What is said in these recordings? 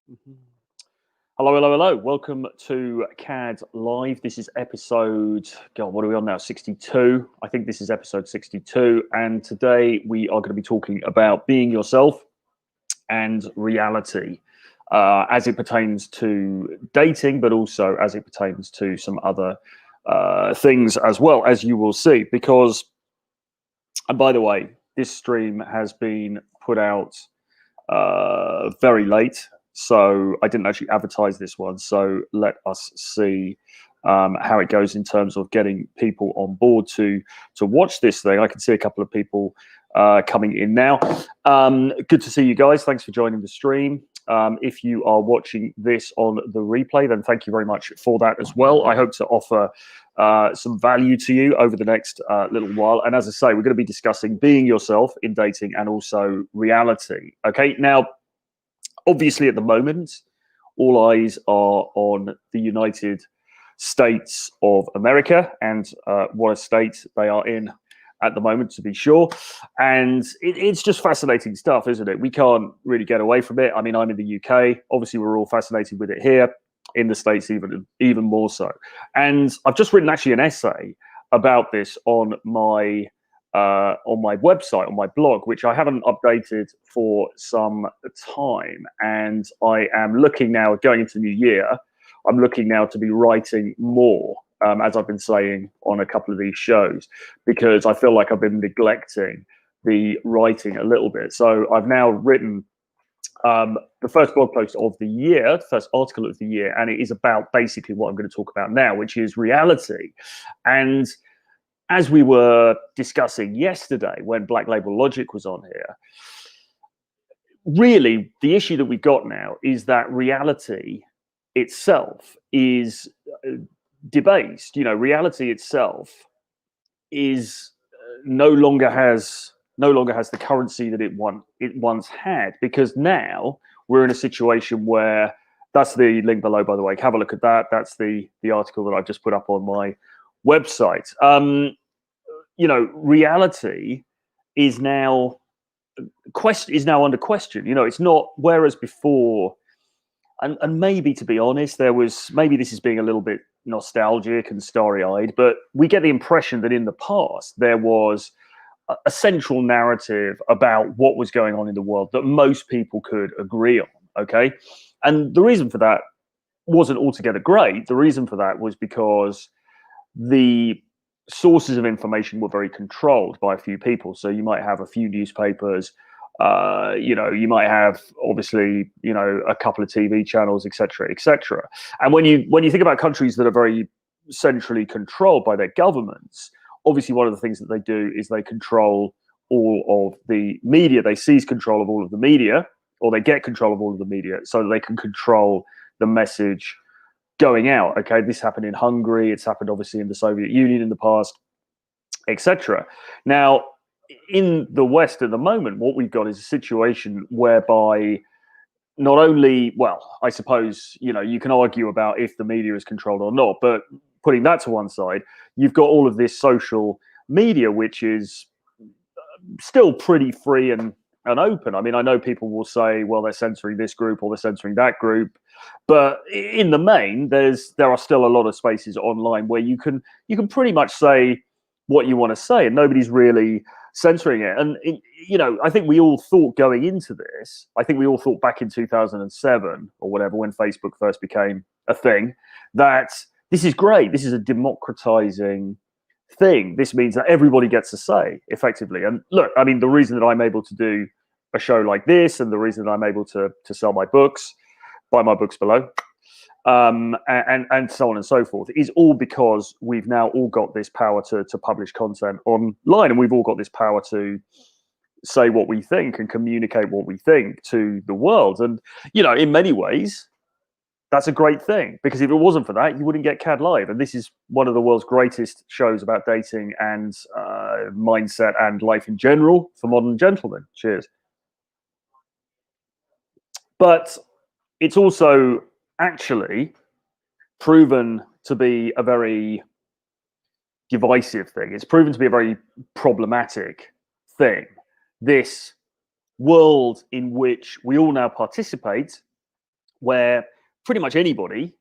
Mhm. Hello, hello, hello. Welcome to CAD Live. This is episode, God, what are we on now? 62. I think this is episode 62. And today we are going to be talking about being yourself and reality as it pertains to dating, but also as it pertains to some other things as well, as you will see. Because, and by the way, this stream has been put out very late. So I didn't actually advertise this one. So let us see how it goes in terms of getting people on board to watch this thing. I can see a couple of people coming in now. Good to see you guys. Thanks for joining the stream. If you are watching this on the replay, then thank you very much for that as well. I hope to offer some value to you over the next little while. And as I say, we're going to be discussing being yourself in dating and also reality. Okay, now, obviously at the moment, all eyes are on the United States of America and what a state they are in at the moment, to be sure. And it's just fascinating stuff, isn't it? We can't really get away from it. I mean, I'm in the UK. Obviously, we're all fascinated with it here. In the States, even more so. And I've just written actually an essay about this on my website, on my blog, which I haven't updated for some time. And I am looking now, going into the new year, I'm looking now to be writing more, as I've been saying on a couple of these shows, because I feel like I've been neglecting the writing a little bit. So I've now written the first blog post of the year, the first article of the year, and it is about basically what I'm going to talk about now, which is reality. And as we were discussing yesterday when Black Label Logic was on here, really the issue that we've got now is that reality itself is debased. You know, reality itself is no longer has the currency that it once had, because now we're in a situation where, that's the link below, by the way. Have a look at that. That's the article that I've just put up on my website. You know, reality is now under question. You know, it's not, whereas before, and maybe, to be honest, maybe this is being a little bit nostalgic and starry-eyed, but we get the impression that in the past there was a central narrative about what was going on in the world that most people could agree on. Okay, and the reason for that wasn't altogether great. The reason for that was because the sources of information were very controlled by a few people. So you might have a few newspapers, you might have, obviously, a couple of TV channels, etc., etc. And when you think about countries that are very centrally controlled by their governments, obviously one of the things that they do is they control all of the media. They seize control of all of the media, or they get control of all of the media, so that they can control the message going out. Okay, this happened in Hungary. It's happened obviously in the Soviet Union in the past, etc. Now, in the West at the moment, what we've got is a situation whereby not only, well, I suppose, you can argue about if the media is controlled or not, but putting that to one side, you've got all of this social media, which is still pretty free and open. I mean, I know people will say, well, they're censoring this group or they're censoring that group, but in the main, there are still a lot of spaces online where you can pretty much say what you want to say, and nobody's really censoring it. And I think we all thought going into this, I think we all thought back in 2007 or whatever, when Facebook first became a thing, that this is great. This is a democratizing thing. This means that everybody gets a say, effectively. And look, I mean, the reason that I'm able to do a show like this, and the reason that I'm able to sell my books, buy my books below, and so on and so forth, is all because we've now all got this power to publish content online, and we've all got this power to say what we think and communicate what we think to the world. And in many ways, that's a great thing, because if it wasn't for that, you wouldn't get CAD Live. And this is one of the world's greatest shows about dating and mindset and life in general for modern gentlemen. Cheers. But it's also actually proven to be a very divisive thing. It's proven to be a very problematic thing. This world in which we all now participate, where pretty much anybody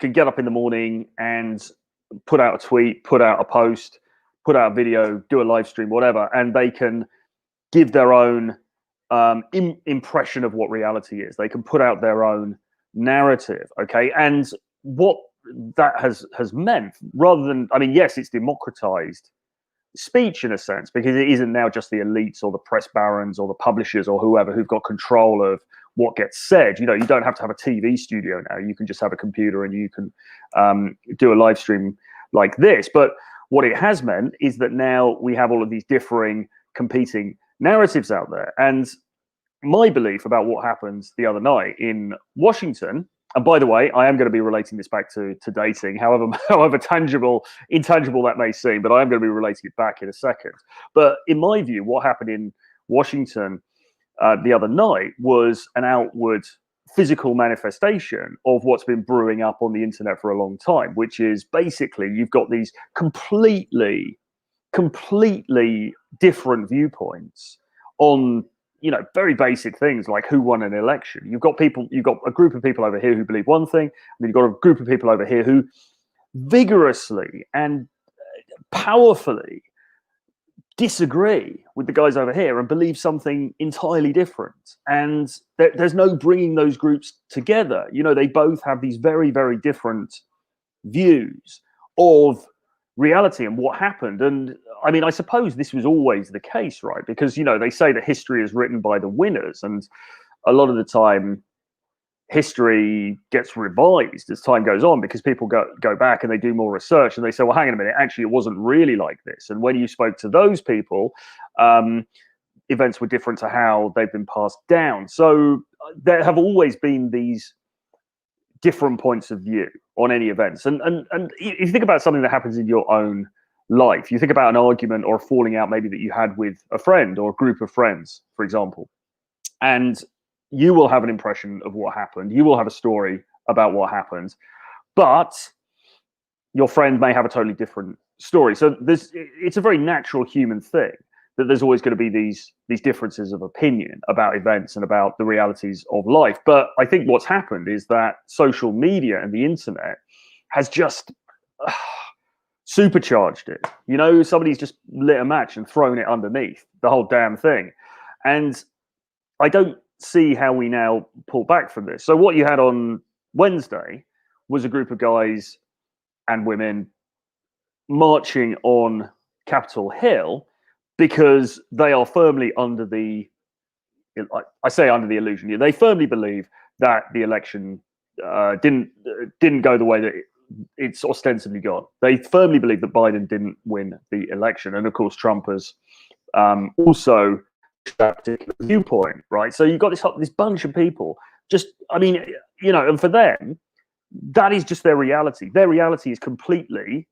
can get up in the morning and put out a tweet, put out a post, put out a video, do a live stream, whatever, and they can give their own impression of what reality is. They can put out their own narrative, okay? And what that has meant, rather than, I mean, yes, it's democratized speech in a sense, because it isn't now just the elites or the press barons or the publishers or whoever who've got control of what gets said. You know, you don't have to have a TV studio now. You can just have a computer and you can do a live stream like this. But what it has meant is that now we have all of these differing, competing narratives out there. And my belief about what happened the other night in Washington, and by the way, I am going to be relating this back to dating, however intangible that may seem, but I am going to be relating it back in a second. But in my view, what happened in Washington the other night was an outward physical manifestation of what's been brewing up on the internet for a long time, which is basically you've got these completely different viewpoints on, you know, very basic things like who won an election. You've got a group of people over here who believe one thing, and then you've got a group of people over here who vigorously and powerfully disagree with the guys over here and believe something entirely different. And there's no bringing those groups together. You know, they both have these very, very different views of reality and what happened. And I mean, I suppose this was always the case, right? Because, you know, they say that history is written by the winners, and a lot of the time history gets revised as time goes on because people go back and they do more research and they say, well, hang on a minute, actually it wasn't really like this. And when you spoke to those people, events were different to how they've been passed down. So there have always been these different points of view on any events. And if you think about something that happens in your own life, you think about an argument or a falling out maybe that you had with a friend or a group of friends, for example, and you will have an impression of what happened. You will have a story about what happened, but your friend may have a totally different story. So it's a very natural human thing that there's always going to be these differences of opinion about events and about the realities of life. But I think what's happened is that social media and the internet has just supercharged it. You know, somebody's just lit a match and thrown it underneath the whole damn thing. And I don't see how we now pull back from this. So what you had on Wednesday was a group of guys and women marching on Capitol Hill because they are firmly under the, I say under the illusion, they firmly believe that the election didn't go the way that it's ostensibly gone. They firmly believe that Biden didn't win the election. And of course, Trump has also that particular viewpoint, right? So you've got this bunch of people just, I mean, you know, and for them, that is just their reality. Their reality is completely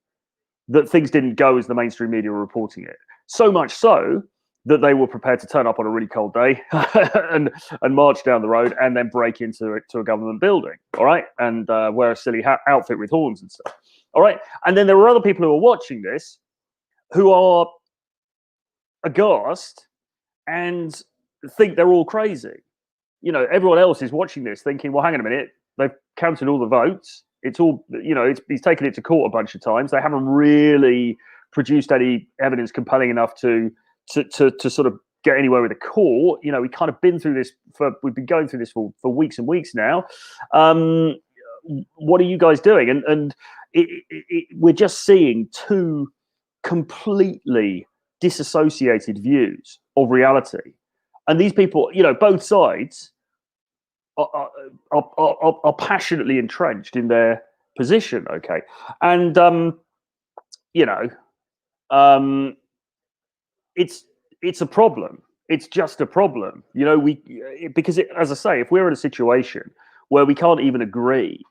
that things didn't go as the mainstream media were reporting it. So much so that they were prepared to turn up on a really cold day and march down the road and then break into a government building, all right? And wear a silly outfit with horns and stuff, all right? And then there were other people who are watching this who are aghast and think they're all crazy. You know, everyone else is watching this thinking, well, hang on a minute, they've counted all the votes. It's all, you know, he's taken it to court a bunch of times. They haven't really produced any evidence compelling enough to sort of get anywhere with the court. You know, we've kind of been through this we've been going through this for weeks and weeks now. What are you guys doing? And we're just seeing two completely disassociated views of reality, and these people, you know, both sides are passionately entrenched in their position. Okay, and you know, it's a problem. It's just a problem. You know, because as I say, if we're in a situation where we can't even agree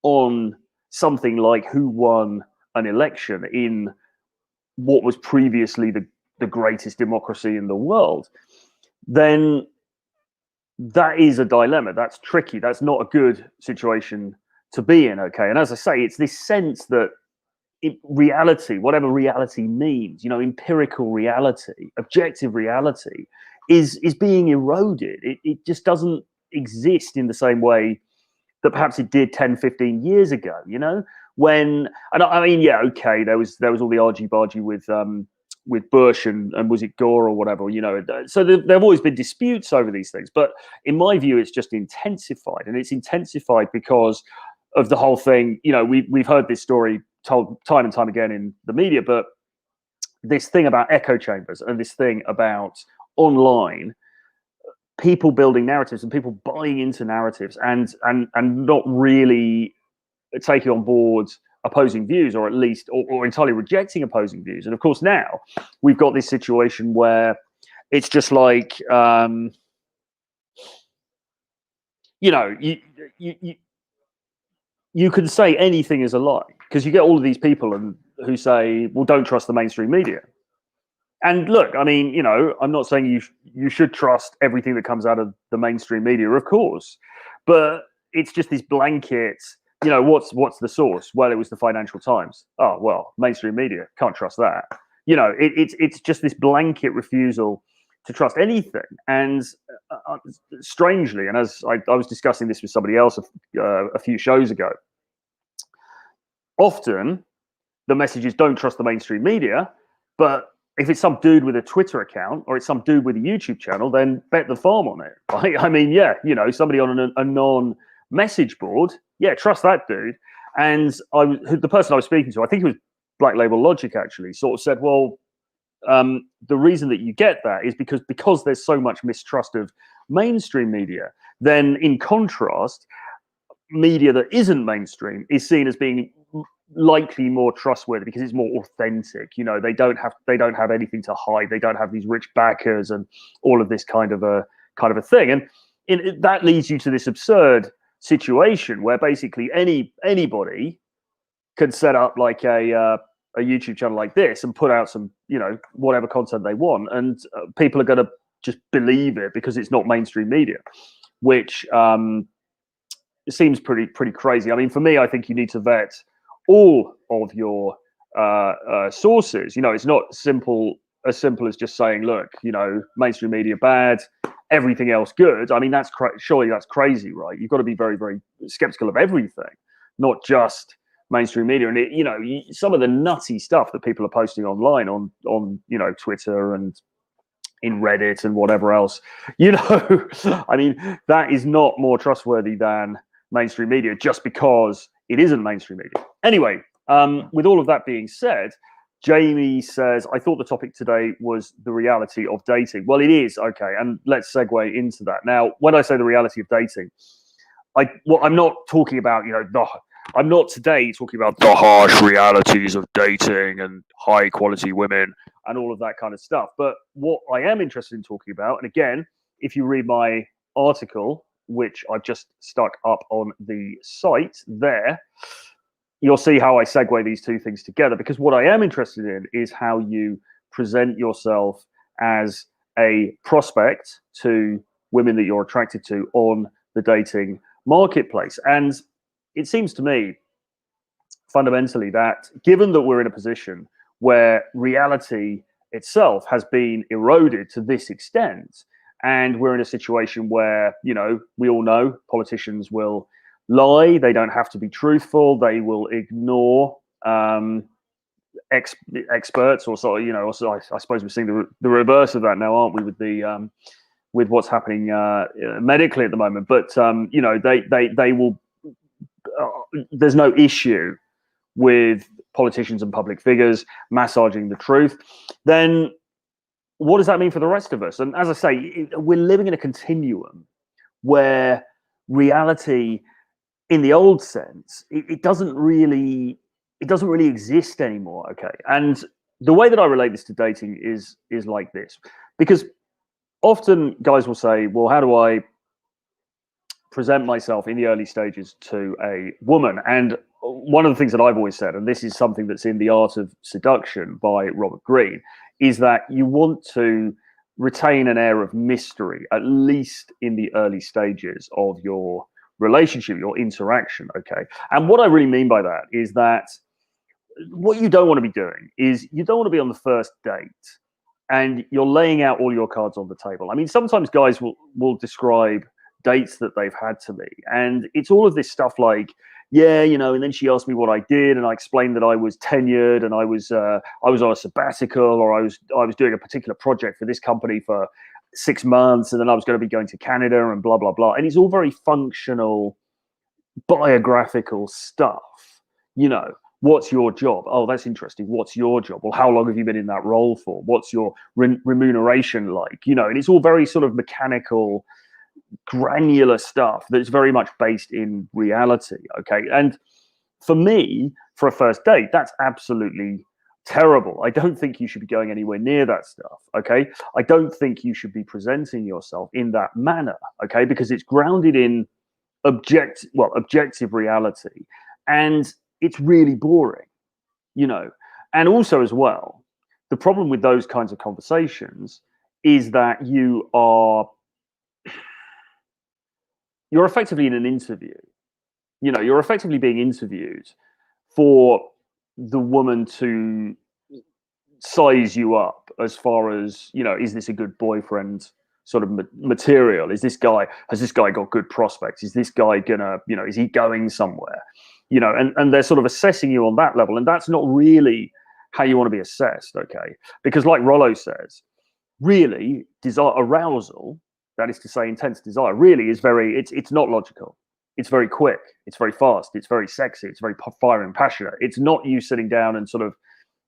on something like who won an election in what was previously the greatest democracy in the world, then that is a dilemma. That's tricky. That's not a good situation to be in. Okay. And as I say, it's this sense that reality, whatever reality means, you know, empirical reality, objective reality is being eroded. It just doesn't exist in the same way that perhaps it did 10, 15 years ago, you know, when, and I mean, yeah, okay, there was all the argy-bargy with Bush and was it Gore or whatever, you know, so there have always been disputes over these things, but in my view, it's just intensified, and it's intensified because of the whole thing. You know, we've heard this story told time and time again in the media, but this thing about echo chambers and this thing about online people building narratives and people buying into narratives and not really taking on board opposing views, or at least or entirely rejecting opposing views. And of course now we've got this situation where it's just like you know, you can say anything is a lie, because you get all of these people who say, well, don't trust the mainstream media. And look, I mean, you know, I'm not saying you should trust everything that comes out of the mainstream media, of course, but it's just this blanket. You know, what's the source? Well, it was the Financial Times. Oh, well, mainstream media, can't trust that. You know, it's just this blanket refusal to trust anything. And strangely, and as I was discussing this with somebody else a few shows ago, often the message is don't trust the mainstream media, but if it's some dude with a Twitter account or it's some dude with a YouTube channel, then bet the farm on it. Right? I mean, yeah, you know, somebody on a non-message board, yeah, trust that dude. And the person I was speaking to, I think it was Black Label Logic, actually, sort of said, well, the reason that you get that is because there's so much mistrust of mainstream media. Then, in contrast, media that isn't mainstream is seen as being likely more trustworthy because it's more authentic. You know, they don't have anything to hide. They don't have these rich backers and all of this kind of a thing. And that leads you to this absurd situation where basically anybody can set up like a YouTube channel like this and put out some, you know, whatever content they want, and people are going to just believe it because it's not mainstream media, which it seems pretty crazy. I mean, for me, I think you need to vet all of your sources. You know, it's not as simple as just saying, look, you know, mainstream media bad, everything else good. I mean, surely that's crazy, right? You've got to be very, very skeptical of everything, not just mainstream media. And you know, some of the nutty stuff that people are posting online on you know, Twitter and in Reddit and whatever else, you know, I mean, that is not more trustworthy than mainstream media just because it isn't mainstream media. Anyway, with all of that being said, Jamie says, I thought the topic today was the reality of dating. Well, it is. Okay. And let's segue into that. Now, when I say the reality of dating, I'm not talking about, you know, I'm not today talking about the harsh realities of dating and high quality women and all of that kind of stuff. But what I am interested in talking about, and again, if you read my article, which I've just stuck up on the site there, you'll see how I segue these two things together, because what I am interested in is how you present yourself as a prospect to women that you're attracted to on the dating marketplace. And it seems to me fundamentally that given that we're in a position where reality itself has been eroded to this extent, and we're in a situation where, you know, we all know politicians will lie, they don't have to be truthful, they will ignore experts, or sort of, you know, also I suppose we're seeing the reverse of that now, aren't we, with the with what's happening medically at the moment. But you know, they will there's no issue with politicians and public figures massaging the truth. Then what does that mean for the rest of us? And as I say, we're living in a continuum where reality, in the old sense, it doesn't really exist anymore. Okay, and the way that I relate this to dating is like this, because often guys will say, well, how do I present myself in the early stages to a woman? And one of the things that I've always said, and this is something that's in The Art of Seduction by Robert Greene, is that you want to retain an air of mystery, at least in the early stages of your relationship, your interaction. Okay. And what I really mean by that is that what you don't want to be doing is you don't want to be on the first date and you're laying out all your cards on the table. I mean, sometimes guys will describe dates that they've had to me. And it's all of this stuff like, yeah, and then she asked me what I did, and I explained that I was tenured and I was on a sabbatical, or I was doing a particular project for this company for 6 months, and then I was going to be going to Canada and blah, blah, blah. And it's all very functional, biographical stuff. What's your job? Oh, that's interesting. What's your job? Well, how long have you been in that role for? What's your remuneration like? And it's all very sort of mechanical, granular stuff that's very much based in reality. Okay. And for me, for a first date, that's absolutely terrible. I don't think you should be going anywhere near that stuff. Okay. I don't think you should be presenting yourself in that manner. Okay. Because it's grounded in objective reality. And it's really boring, and also as well, the problem with those kinds of conversations is that you're effectively in an interview. You're effectively being interviewed for the woman to size you up as far as, is this a good boyfriend sort of material? Has this guy got good prospects? Is this guy gonna, is he going somewhere? And they're sort of assessing you on that level. And that's not really how you want to be assessed, okay? Because like Rollo says, really, arousal, that is to say intense desire, really is it's not logical. It's very quick. It's very fast. It's very sexy. It's very fire and passionate. It's not you sitting down and sort of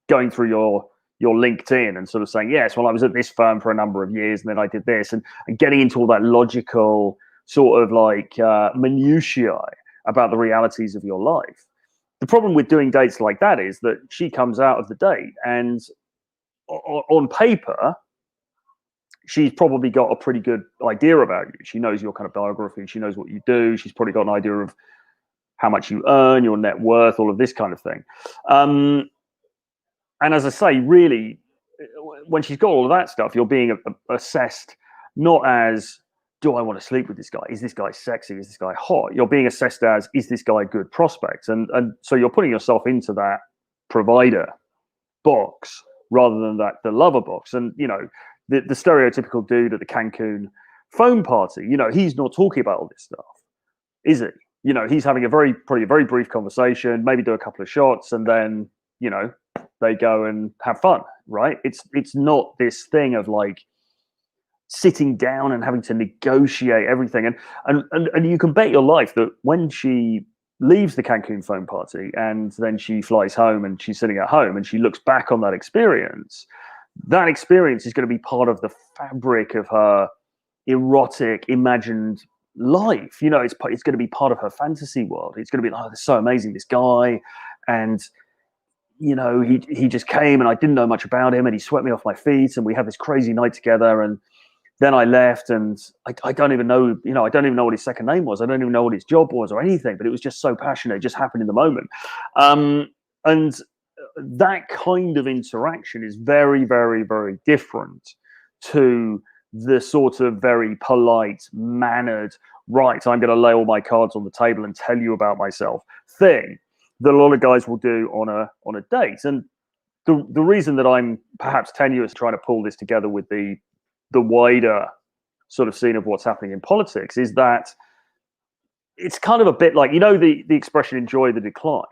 going through your LinkedIn and sort of saying, yes, well, I was at this firm for a number of years and then I did this, and getting into all that logical sort of like minutiae about the realities of your life. The problem with doing dates like that is that she comes out of the date and on paper, she's probably got a pretty good idea about you. She knows your kind of biography. She knows what you do. She's probably got an idea of how much you earn, your net worth, all of this kind of thing. And as I say, really, when she's got all of that stuff, you're being assessed not as, do I want to sleep with this guy? Is this guy sexy? Is this guy hot? You're being assessed as, is this guy good prospects? And so you're putting yourself into that provider box rather than the lover box. And, the stereotypical dude at the Cancun phone party, he's not talking about all this stuff, is he? He's having probably a very brief conversation, maybe do a couple of shots, and then, they go and have fun, right? It's not this thing of like sitting down and having to negotiate everything. And you can bet your life that when she leaves the Cancun phone party and then she flies home and she's sitting at home and she looks back on that experience is going to be part of the fabric of her erotic, imagined life. It's going to be part of her fantasy world. It's going to be like, oh, this is so amazing, this guy. And, he just came and I didn't know much about him and he swept me off my feet and we had this crazy night together. And then I left and I don't even know, I don't even know what his second name was. I don't even know what his job was or anything, but it was just so passionate. It just happened in the moment. And that kind of interaction is very, very, very different to the sort of very polite, mannered, right, I'm going to lay all my cards on the table and tell you about myself thing that a lot of guys will do on a date. And the reason that I'm perhaps tenuous trying to pull this together with the wider sort of scene of what's happening in politics is that it's kind of a bit like, the expression enjoy the decline.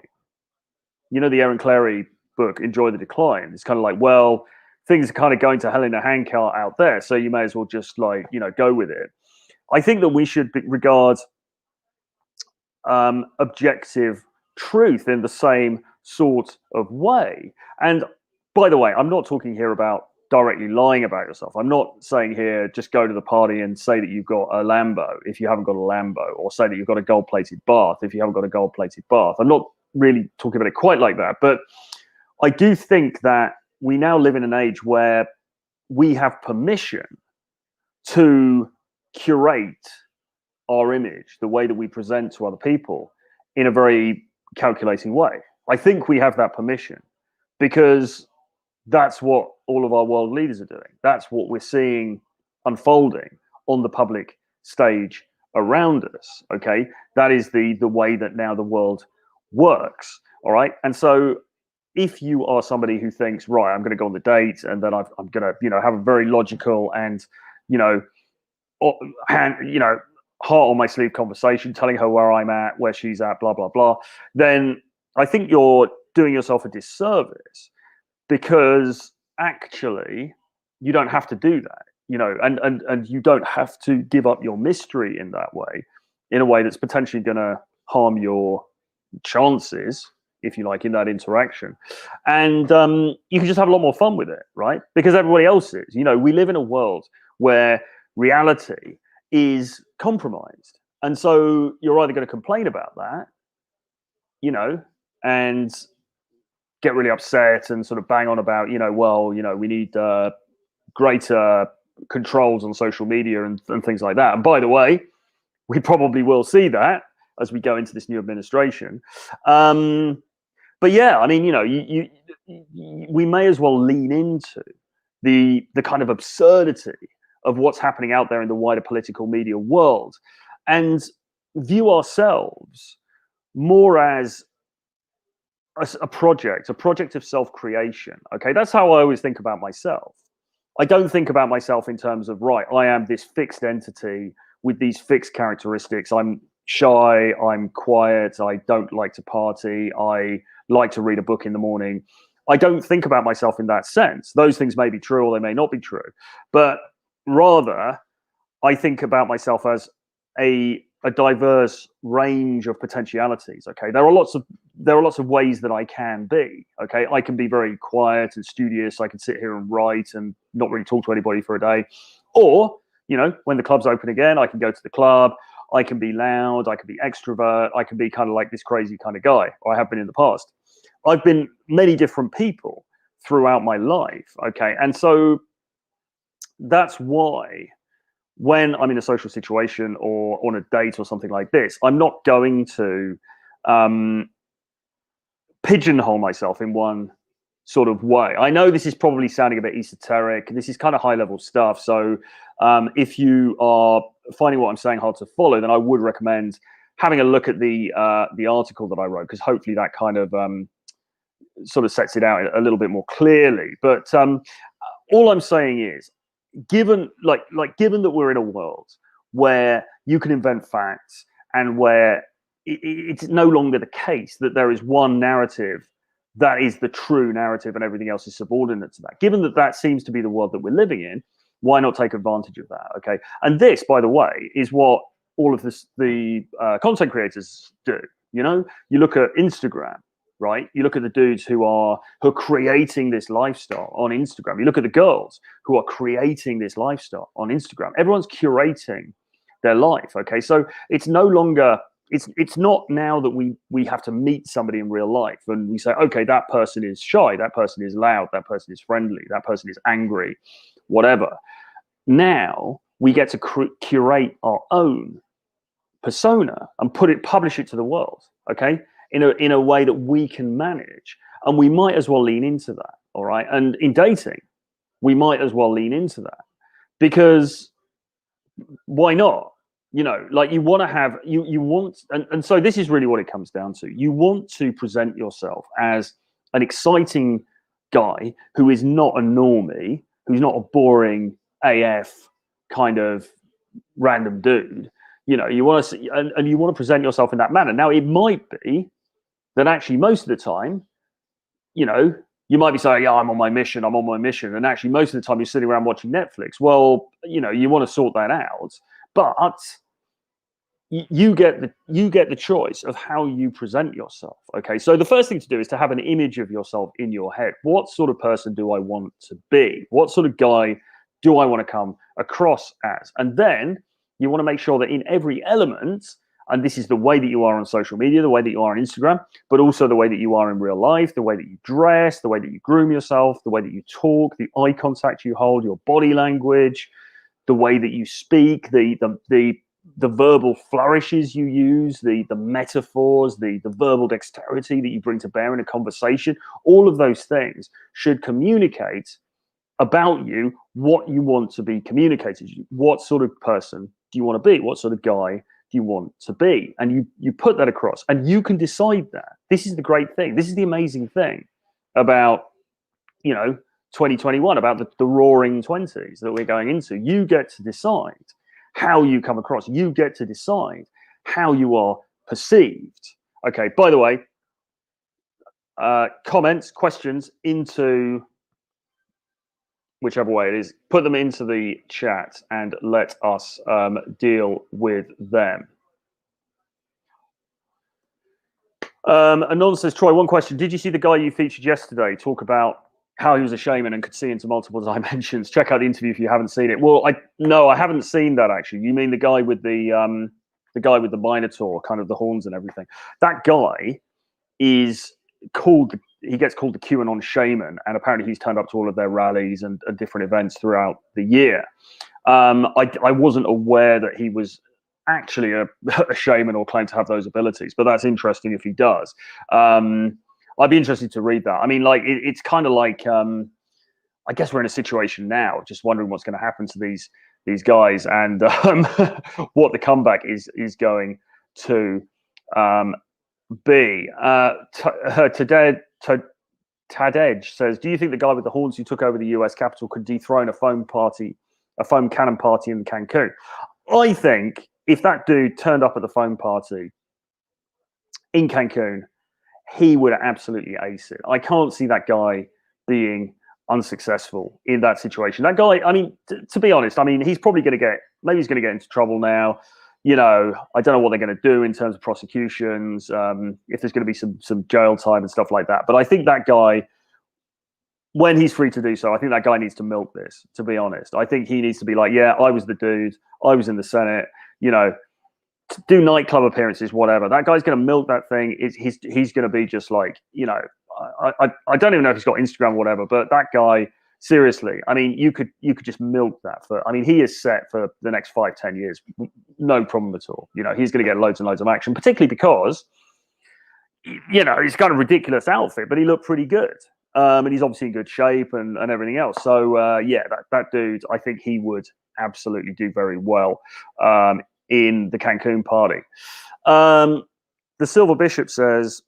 The Aaron Clarey book, Enjoy the Decline. It's kind of like, well, things are kind of going to hell in a handcart out there, so you may as well just like, go with it. I think that we should regard objective truth in the same sort of way. And by the way, I'm not talking here about directly lying about yourself. I'm not saying here just go to the party and say that you've got a Lambo if you haven't got a Lambo, or say that you've got a gold-plated bath if you haven't got a gold-plated bath. I'm not really talking about it quite like that, but I do think that we now live in an age where we have permission to curate our image, the way that we present to other people, in a very calculating way. I think we have that permission because that's what all of our world leaders are doing. That's what we're seeing unfolding on the public stage around us. Okay, that is the way that now the world works. All right, and so if you are somebody who thinks, right, I'm going to go on the date and then I'm going to, have a very logical and, heart on my sleeve conversation, telling her where I'm at, where she's at, blah, blah, blah, then I think you're doing yourself a disservice, because actually you don't have to do that, and you don't have to give up your mystery in that way, in a way that's potentially going to harm your chances, if you like, in that interaction. And you can just have a lot more fun with it, right? Because everybody else is. We live in a world where reality is compromised. And so you're either going to complain about that, and get really upset and sort of bang on about, we need greater controls on social media and things like that. And by the way, we probably will see that as we go into this new administration. But yeah, I mean, we may as well lean into the kind of absurdity of what's happening out there in the wider political media world, and view ourselves more as a project of self-creation. Okay, that's how I always think about myself. I don't think about myself in terms of, right, I am this fixed entity with these fixed characteristics. I'm shy, I'm quiet, I don't like to party, I like to read a book in the morning. I don't think about myself in that sense. Those things may be true or they may not be true, but rather I think about myself as a diverse range of potentialities. Okay, there are lots of ways that I can be. Okay, I can be very quiet and studious. I can sit here and write and not really talk to anybody for a day. Or, when the club's open again, I can go to the club. I can be loud. I can be extrovert. I can be kind of like this crazy kind of guy. Or I have been in the past. I've been many different people throughout my life. Okay, and so that's why, when I'm in a social situation or on a date or something like this, I'm not going to pigeonhole myself in one sort of way. I know this is probably sounding a bit esoteric. This is kind of high level stuff. So if you are finding what I'm saying hard to follow, then I would recommend having a look at the article that I wrote, because hopefully that kind of sort of sets it out a little bit more clearly. But all I'm saying is, given that we're in a world where you can invent facts, and where it's no longer the case that there is one narrative that is the true narrative and everything else is subordinate to that, given that that seems to be the world that we're living in, why not take advantage of that? Okay, and this, by the way, is what all of the content creators do. You look at Instagram, right? You look at the dudes who are creating this lifestyle on Instagram. You look at the girls who are creating this lifestyle on Instagram. Everyone's curating their life. Okay, so it's no longer, it's not now that we have to meet somebody in real life and we say, okay, that person is shy, that person is loud, that person is friendly, that person is angry, whatever. Now we get to curate our own persona and publish it to the world. Okay, in a way that we can manage, and we might as well lean into that. All right, and in dating, we might as well lean into that, because why not? Like, you want to have you want, and so this is really what it comes down to. You want to present yourself as an exciting guy who is not a normie, who's not a boring AF kind of random dude. You want to, and you want to present yourself in that manner. Now, it might be that actually most of the time, you might be saying, yeah, I'm on my mission. And actually most of the time you're sitting around watching Netflix. Well, you want to sort that out, but you get the choice of how you present yourself. Okay, so the first thing to do is to have an image of yourself in your head. What sort of person do I want to be? What sort of guy do I want to come across as? And then you want to make sure that in every element, and this is the way that you are on social media, the way that you are on Instagram, but also the way that you are in real life, the way that you dress, the way that you groom yourself, the way that you talk, the eye contact you hold, your body language, the way that you speak, the verbal flourishes you use, the metaphors, the verbal dexterity that you bring to bear in a conversation. All of those things should communicate about you what you want to be communicated. What sort of person do you want to be? What sort of guy do you want to be? And you put that across, and you can decide that. This is the great thing. This is the amazing thing about 2021, about the roaring 20s that we're going into. You get to decide how you come across. You get to decide how you are perceived. Okay, by the way, comments, questions into whichever way it is, put them into the chat and let us deal with them. Anon says, Troy, one question. Did you see the guy you featured yesterday talk about how he was a shaman and could see into multiple dimensions? Check out the interview if you haven't seen it. Well, no, I haven't seen that actually. You mean the guy with the Minotaur, kind of the horns and everything? That guy is called, he gets called the QAnon shaman, and apparently he's turned up to all of their rallies and different events throughout the year. I wasn't aware that he was actually a shaman or claimed to have those abilities, but that's interesting if he does. I'd be interested to read that. I mean, like, it's kind of like, I guess we're in a situation now, just wondering what's going to happen to these guys and what the comeback is going to be. Tadej says, do you think the guy with the horns who took over the US Capitol could dethrone a foam cannon party in Cancun? I think if that dude turned up at the foam party in Cancun, he would absolutely ace it. I can't see that guy being unsuccessful in that situation. That guy, I mean, to be honest, I mean, he's probably going to get, maybe he's going to get into trouble now. You know, I don't know what they're going to do in terms of prosecutions, if there's going to be some jail time and stuff like that. But I think that guy, when he's free to do so, I think that guy needs to milk this, to be honest. I think he needs to be like, yeah, I was the dude. I was in the Senate, you know, do nightclub appearances, whatever. That guy's going to milk that thing. He's going to be just like, you know, I don't even know if he's got Instagram or whatever, but that guy, seriously, I mean, you could just milk that for, I mean, he is set for the next 5-10 years. No problem at all. You know, he's going to get loads and loads of action, particularly because, you know, he's got a ridiculous outfit, but he looked pretty good. And he's obviously in good shape and everything else. So, yeah, that dude, I think he would absolutely do very well in the Cancun party. The Silver Bishop says,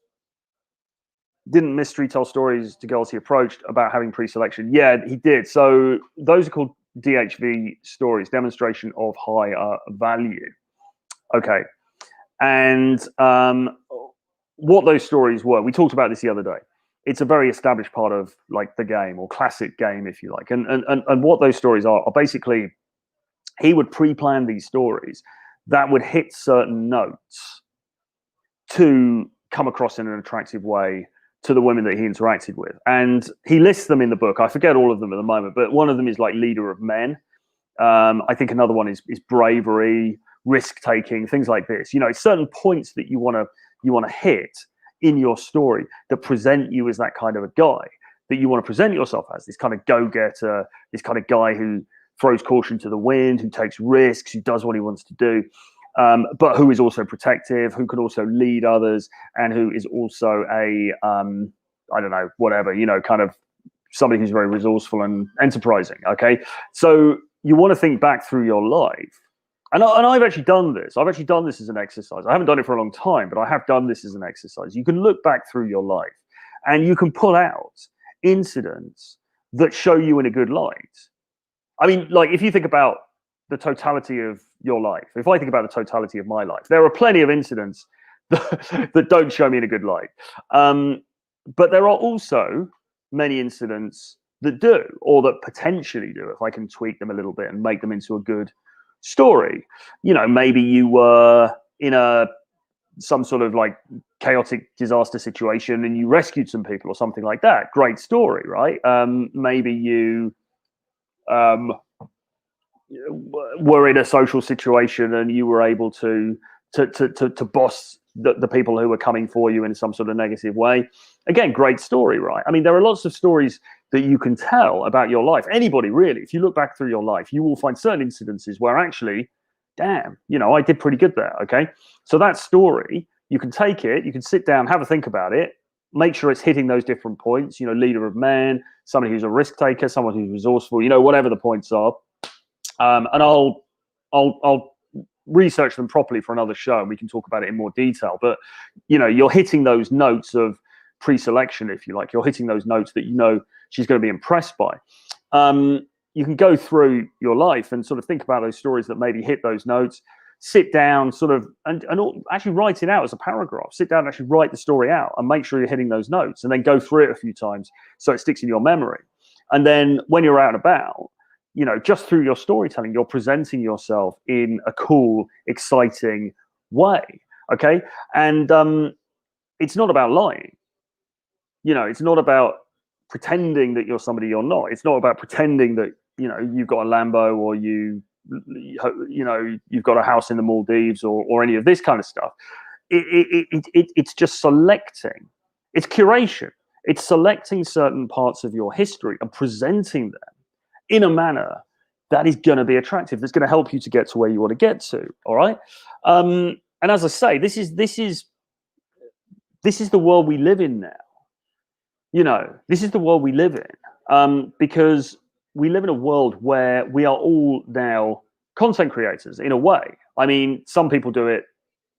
didn't Mystery tell stories to girls he approached about having pre-selection? Yeah, he did. So those are called DHV stories, demonstration of higher value. Okay. And what those stories were, we talked about this the other day. It's a very established part of like the game, or classic game, if you like. And what those stories are basically, he would pre-plan these stories that would hit certain notes to come across in an attractive way to the women that he interacted with. And he lists them in the book. I forget all of them at the moment, but one of them is like leader of men. I think another one is bravery, risk-taking, things like this. You know, certain points that you want to hit in your story that present you as that kind of a guy, that you want to present yourself as, this kind of go-getter, this kind of guy who throws caution to the wind, who takes risks, who does what he wants to do, but who is also protective, who can also lead others, and who is also a, I don't know, whatever, you know, kind of somebody who's very resourceful and enterprising, okay? So you want to think back through your life. And I've actually done this. I've actually done this as an exercise. I haven't done it for a long time, but I have done this as an exercise. You can look back through your life and you can pull out incidents that show you in a good light. I mean, like, if you think about the totality of your life, if I think about the totality of my life, there are plenty of incidents that don't show me in a good light. But there are also many incidents that do, or that potentially do, if I can tweak them a little bit and make them into a good story. You know, maybe you were in some sort of like chaotic disaster situation and you rescued some people or something like that. Great story, right? Maybe you were in a social situation and you were able to boss the people who were coming for you in some sort of negative way. Again, great story, right? I mean, there are lots of stories that you can tell about your life. Anybody, really, if you look back through your life, you will find certain incidences where actually, damn, you know, I did pretty good there, okay? So that story, you can take it, you can sit down, have a think about it, make sure it's hitting those different points, you know, leader of men, somebody who's a risk taker, someone who's resourceful, you know, whatever the points are. And I'll research them properly for another show and we can talk about it in more detail. But, you know, you're hitting those notes of pre-selection, if you like. You're hitting those notes that, you know, she's going to be impressed by. you can go through your life and sort of think about those stories that maybe hit those notes, sit down sort of and actually write it out as a paragraph. Sit down and actually write the story out and make sure you're hitting those notes, and then go through it a few times so it sticks in your memory. And then when you're out and about, you know, just through your storytelling, you're presenting yourself in a cool, exciting way. Okay. And it's not about lying. You know, it's not about pretending that you're somebody you're not. It's not about pretending that, you know, you've got a Lambo or you know, you've got a house in the Maldives or any of this kind of stuff. It's just selecting. It's curation. It's selecting certain parts of your history and presenting them in a manner that is going to be attractive. That's going to help you to get to where you want to get to. All right. And as I say, this is the world we live in now. You know, this is the world we live in, because we live in a world where we are all now content creators in a way. I mean, some people do it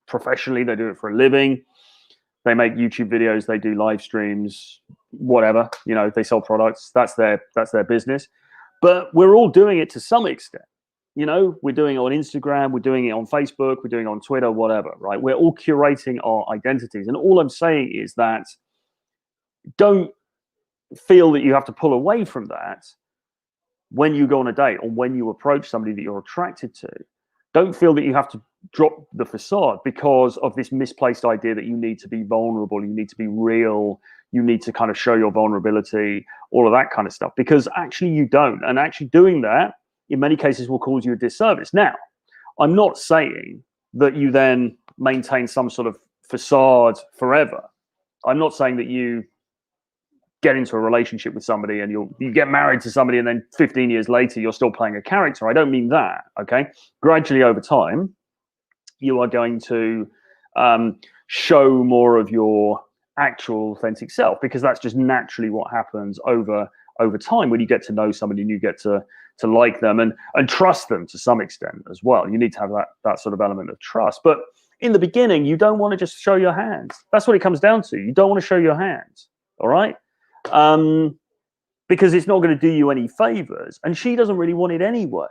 professionally. They do it for a living. They make YouTube videos. They do live streams, whatever, you know, they sell products. That's their business. But we're all doing it to some extent. You know, we're doing it on Instagram. We're doing it on Facebook. We're doing it on Twitter, whatever, right? We're all curating our identities. And all I'm saying is that don't feel that you have to pull away from that when you go on a date or when you approach somebody that you're attracted to. Don't feel that you have to drop the facade because of this misplaced idea that you need to be vulnerable, you need to be real, you need to kind of show your vulnerability, all of that kind of stuff, because actually you don't. And actually doing that in many cases will cause you a disservice. Now, I'm not saying that you then maintain some sort of facade forever. I'm not saying that you get into a relationship with somebody and you get married to somebody and then 15 years later you're still playing a character. I don't mean that. Okay, gradually over time you are going to show more of your actual authentic self, because that's just naturally what happens over time when you get to know somebody and you get to like them and trust them to some extent as well. You need to have that sort of element of trust. But in the beginning, you don't want to just show your hands. That's what it comes down to. You don't want to show your hands. All right. Because it's not going to do you any favors, and she doesn't really want it anyway.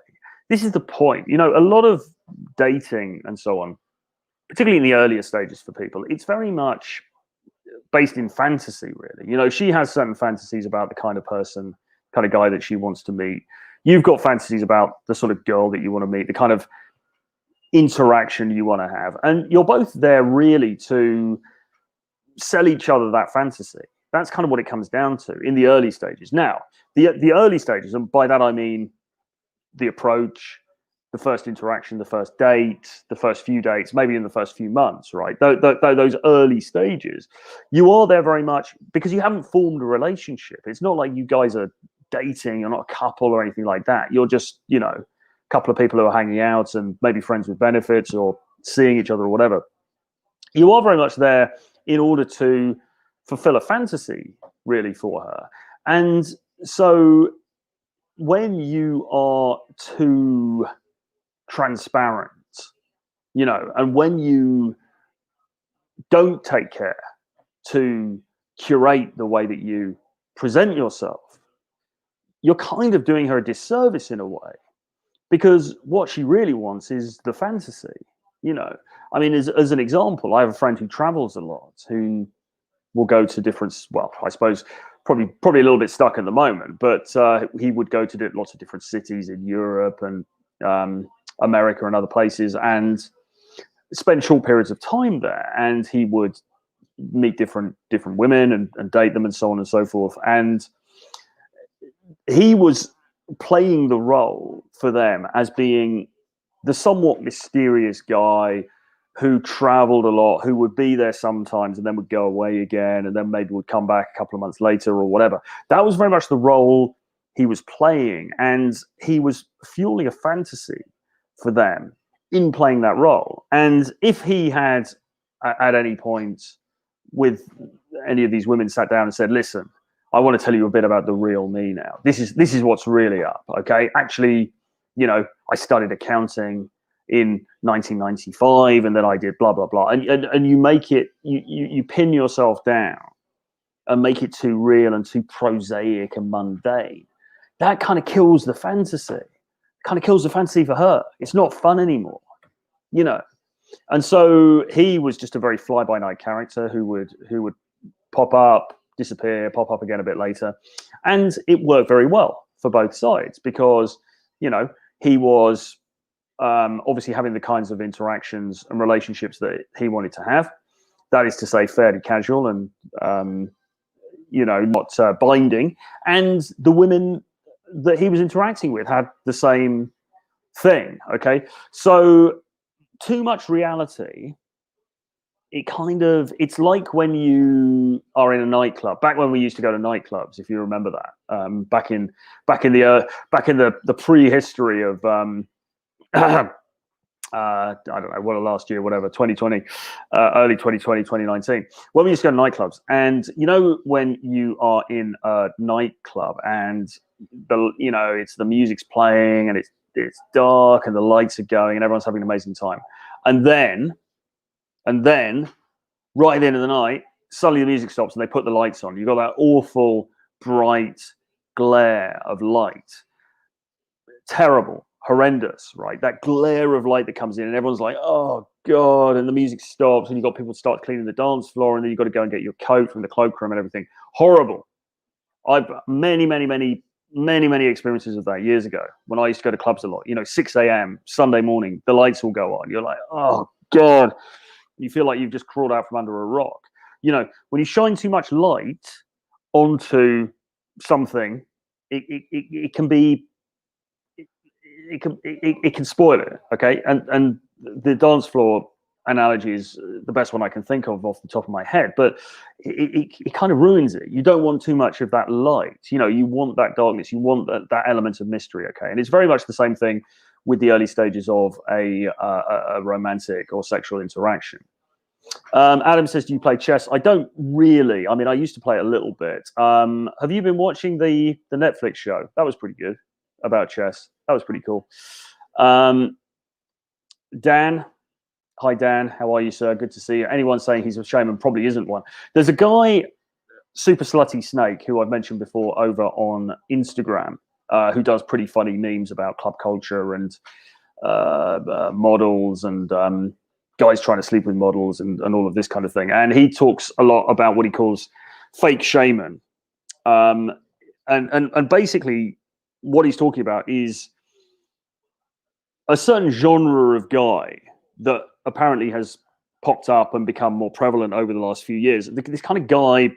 This is the point. You know, a lot of dating and so on, particularly in the earlier stages for people, it's very much based in fantasy, really. You know, she has certain fantasies about the kind of person, kind of guy that she wants to meet. You've got fantasies about the sort of girl that you want to meet, the kind of interaction you want to have. And you're both there really to sell each other that fantasy. That's kind of what it comes down to in the early stages. Now, the early stages, and by that I mean the approach, the first interaction, the first date, the first few dates, maybe in the first few months, right? Those early stages, you are there very much because you haven't formed a relationship. It's not like you guys are dating, you're not a couple or anything like that. You're just, you know, a couple of people who are hanging out and maybe friends with benefits or seeing each other or whatever. You are very much there in order to fulfill a fantasy, really, for her. And so when you are too transparent, you know, and when you don't take care to curate the way that you present yourself, you're kind of doing her a disservice in a way, because what she really wants is the fantasy. You know, I mean, as an example, I have a friend who travels a lot, who will go to different, well, I suppose probably a little bit stuck at the moment, but he would go to lots of different cities in Europe and America and other places and spend short periods of time there. And he would meet different women and date them and so on and so forth. And he was playing the role for them as being the somewhat mysterious guy who traveled a lot, who would be there sometimes and then would go away again and then maybe would come back a couple of months later or whatever. That was very much the role he was playing, and he was fueling a fantasy for them in playing that role. And if he had at any point with any of these women sat down and said, listen, I want to tell you a bit about the real me now. This is what's really up, okay? Actually, you know, I studied accounting in 1995 and then I did blah, blah, blah. And you make it, you pin yourself down and make it too real and too prosaic and mundane. that kind of kills the fantasy. Kind of kills the fantasy for her. It's not fun anymore, you know. And so he was just a very fly-by-night character who would pop up, disappear, pop up again a bit later, and it worked very well for both sides because, you know, he was obviously having the kinds of interactions and relationships that he wanted to have. That is to say, fairly casual and you know, not binding. And the women that he was interacting with had the same thing. Okay, so too much reality, it's like when you are in a nightclub. Back when we used to go to nightclubs, if you remember that, back in the prehistory of I don't know, what last year, whatever, 2020, early 2020, 2019, when we used to go to nightclubs. And you know, when you are in a nightclub and you know, it's the music's playing and it's dark and the lights are going and everyone's having an amazing time, and then right at the end of the night, suddenly the music stops and they put the lights on. You've got that awful bright glare of light. Terrible, horrendous, right? That glare of light that comes in and everyone's like, oh God, and the music stops and you've got people start cleaning the dance floor and then you've got to go and get your coat from the cloakroom and everything. Horrible. I've many experiences of that years ago when I used to go to clubs a lot. You know, 6 a.m. Sunday morning, the lights will go on. You're like, oh God. You feel like you've just crawled out from under a rock. You know, when you shine too much light onto something, it can be, it can spoil it. Okay, and the dance floor analogy is the best one I can think of off the top of my head, but it kind of ruins it. You don't want too much of that light. You know, you want that darkness. You want that element of mystery. Okay, and it's very much the same thing with the early stages of a romantic or sexual interaction. Adam says, do you play chess? I don't really. I mean, I used to play a little bit. Have you been watching the Netflix show? That was pretty good, about chess. That was pretty cool. Dan, hi Dan, how are you, sir? Good to see you. Anyone saying he's a shaman probably isn't one. There's a guy, Super Slutty Snake, who I've mentioned before over on Instagram, who does pretty funny memes about club culture and models and guys trying to sleep with models and all of this kind of thing. And he talks a lot about what he calls fake shaman. And basically what he's talking about is a certain genre of guy that apparently has popped up and become more prevalent over the last few years. This kind of guy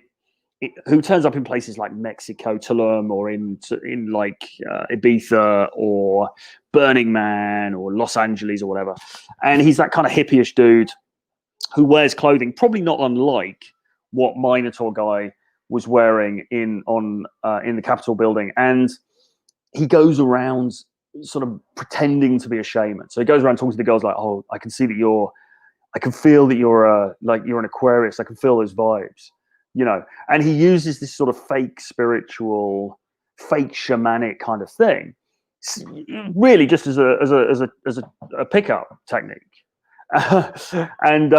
who turns up in places like Mexico, Tulum, or in like Ibiza or Burning Man or Los Angeles or whatever. And he's that kind of hippie-ish dude who wears clothing probably not unlike what Minotaur guy was wearing in the Capitol building. And he goes around sort of pretending to be a shaman. So he goes around talking to the girls like, oh, I can see that I can feel that you're an Aquarius. I can feel those vibes. You know, and he uses this sort of fake spiritual, fake shamanic kind of thing, really just as a pickup technique, and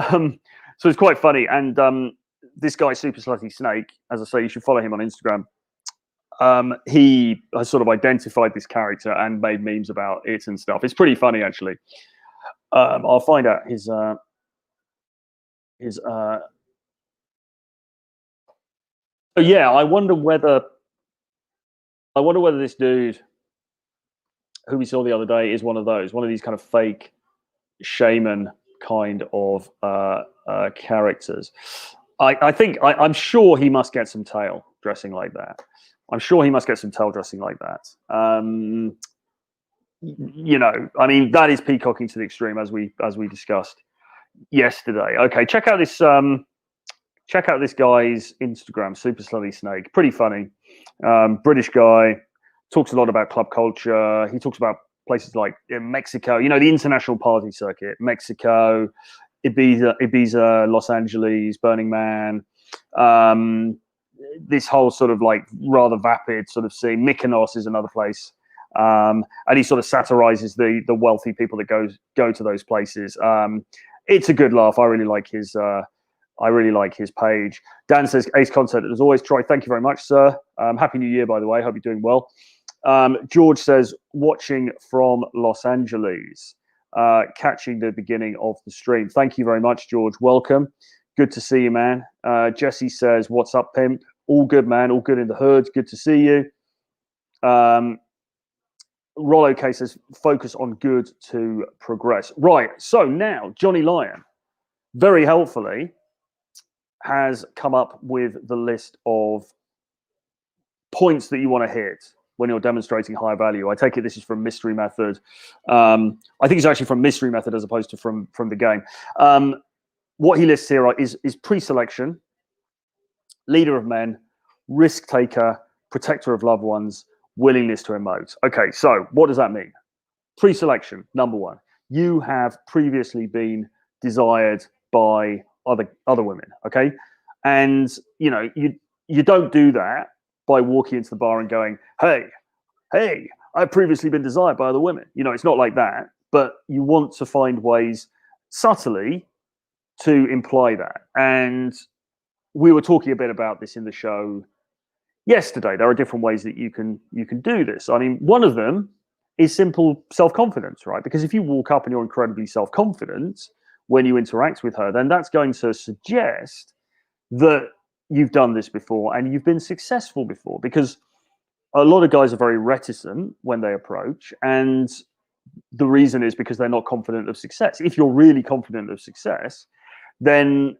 so it's quite funny. And this guy, Super Slutty Snake, as I say, you should follow him on Instagram. He has sort of identified this character and made memes about it and stuff. It's pretty funny, actually. I'll find out his. So yeah, I wonder whether this dude who we saw the other day is one of these kind of fake shaman kind of characters. I'm sure he must get some tail dressing like that. I'm sure he must get some tail dressing like that. You know, I mean, that is peacocking to the extreme, as we discussed yesterday. Okay, check out this guy's Instagram, Super Slutty Snake. Pretty funny. British guy, talks a lot about club culture. He talks about places like Mexico, you know, the international party circuit, Mexico, Ibiza, Los Angeles, Burning Man, this whole sort of like rather vapid sort of scene. Mykonos is another place. And he sort of satirizes the wealthy people that go to those places. It's a good laugh. I really like his page. Dan says, Ace Concert, as always, Troy, thank you very much, sir. Happy New Year, by the way. Hope you're doing well. George says, watching from Los Angeles, catching the beginning of the stream. Thank you very much, George. Welcome. Good to see you, man. Jesse says, what's up, pimp? All good, man. All good in the hood. Good to see you. Rollo K says, focus on good to progress. Right. So now, Johnny Lyon, very helpfully, has come up with the list of points that you want to hit when you're demonstrating high value. I take it this is from Mystery Method. I think it's actually from Mystery Method as opposed to from the game. What he lists here is pre-selection, leader of men, risk taker, protector of loved ones, willingness to emote. Okay, so what does that mean? Pre-selection, number one. You have previously been desired by other women, okay? And you don't do that by walking into the bar and going, hey, I've previously been desired by other women. It's not like that, but you want to find ways subtly to imply that. And we were talking a bit about this in the show yesterday. There are different ways that you can do this. I mean, one of them is simple self-confidence, right? Because if you walk up and you're incredibly self-confident when you interact with her, then that's going to suggest that you've done this before and you've been successful before, because a lot of guys are very reticent when they approach, and the reason is because they're not confident of success. If you're really confident of success, then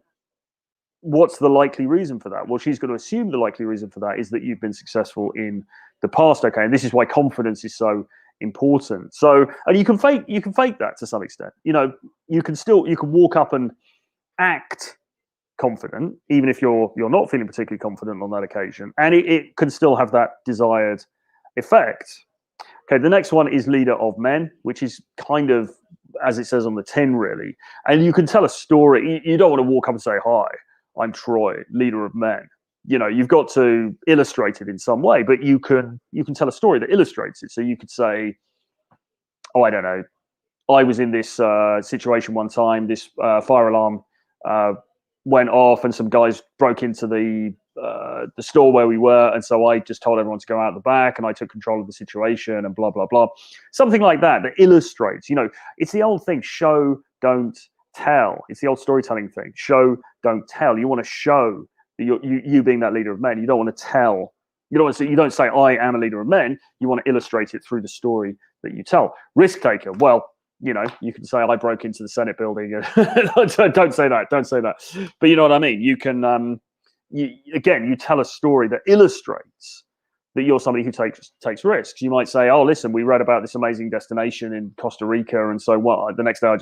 what's the likely reason for that? Well, she's going to assume the likely reason for that is that you've been successful in the past. Okay, and this is why confidence is so important. So, and you can fake that to some extent. You can walk up and act confident, even if you're not feeling particularly confident on that occasion, and it can still have that desired effect. Okay, the next one is leader of men, which is kind of as it says on the tin, really. And you can tell a story. You don't want to walk up and say, hi, I'm Troy, leader of men. You've got to illustrate it in some way, but you can tell a story that illustrates it. So you could say, oh, I don't know, I was in this situation one time, this fire alarm went off and some guys broke into the store where we were, and so I just told everyone to go out the back and I took control of the situation and blah blah blah. Something like that illustrates. It's the old thing, show don't tell. It's the old storytelling thing, show don't tell. You want to show that you being that leader of men. You don't want to tell. You don't say I am a leader of men. You want to illustrate it through the story that you tell. Risk taker, well, you can say I broke into the Senate building. Don't say that. Don't say that. But you know what I mean. You can, you tell a story that illustrates that you're somebody who takes risks. You might say, oh, listen, we read about this amazing destination in Costa Rica, and so what? The next day, I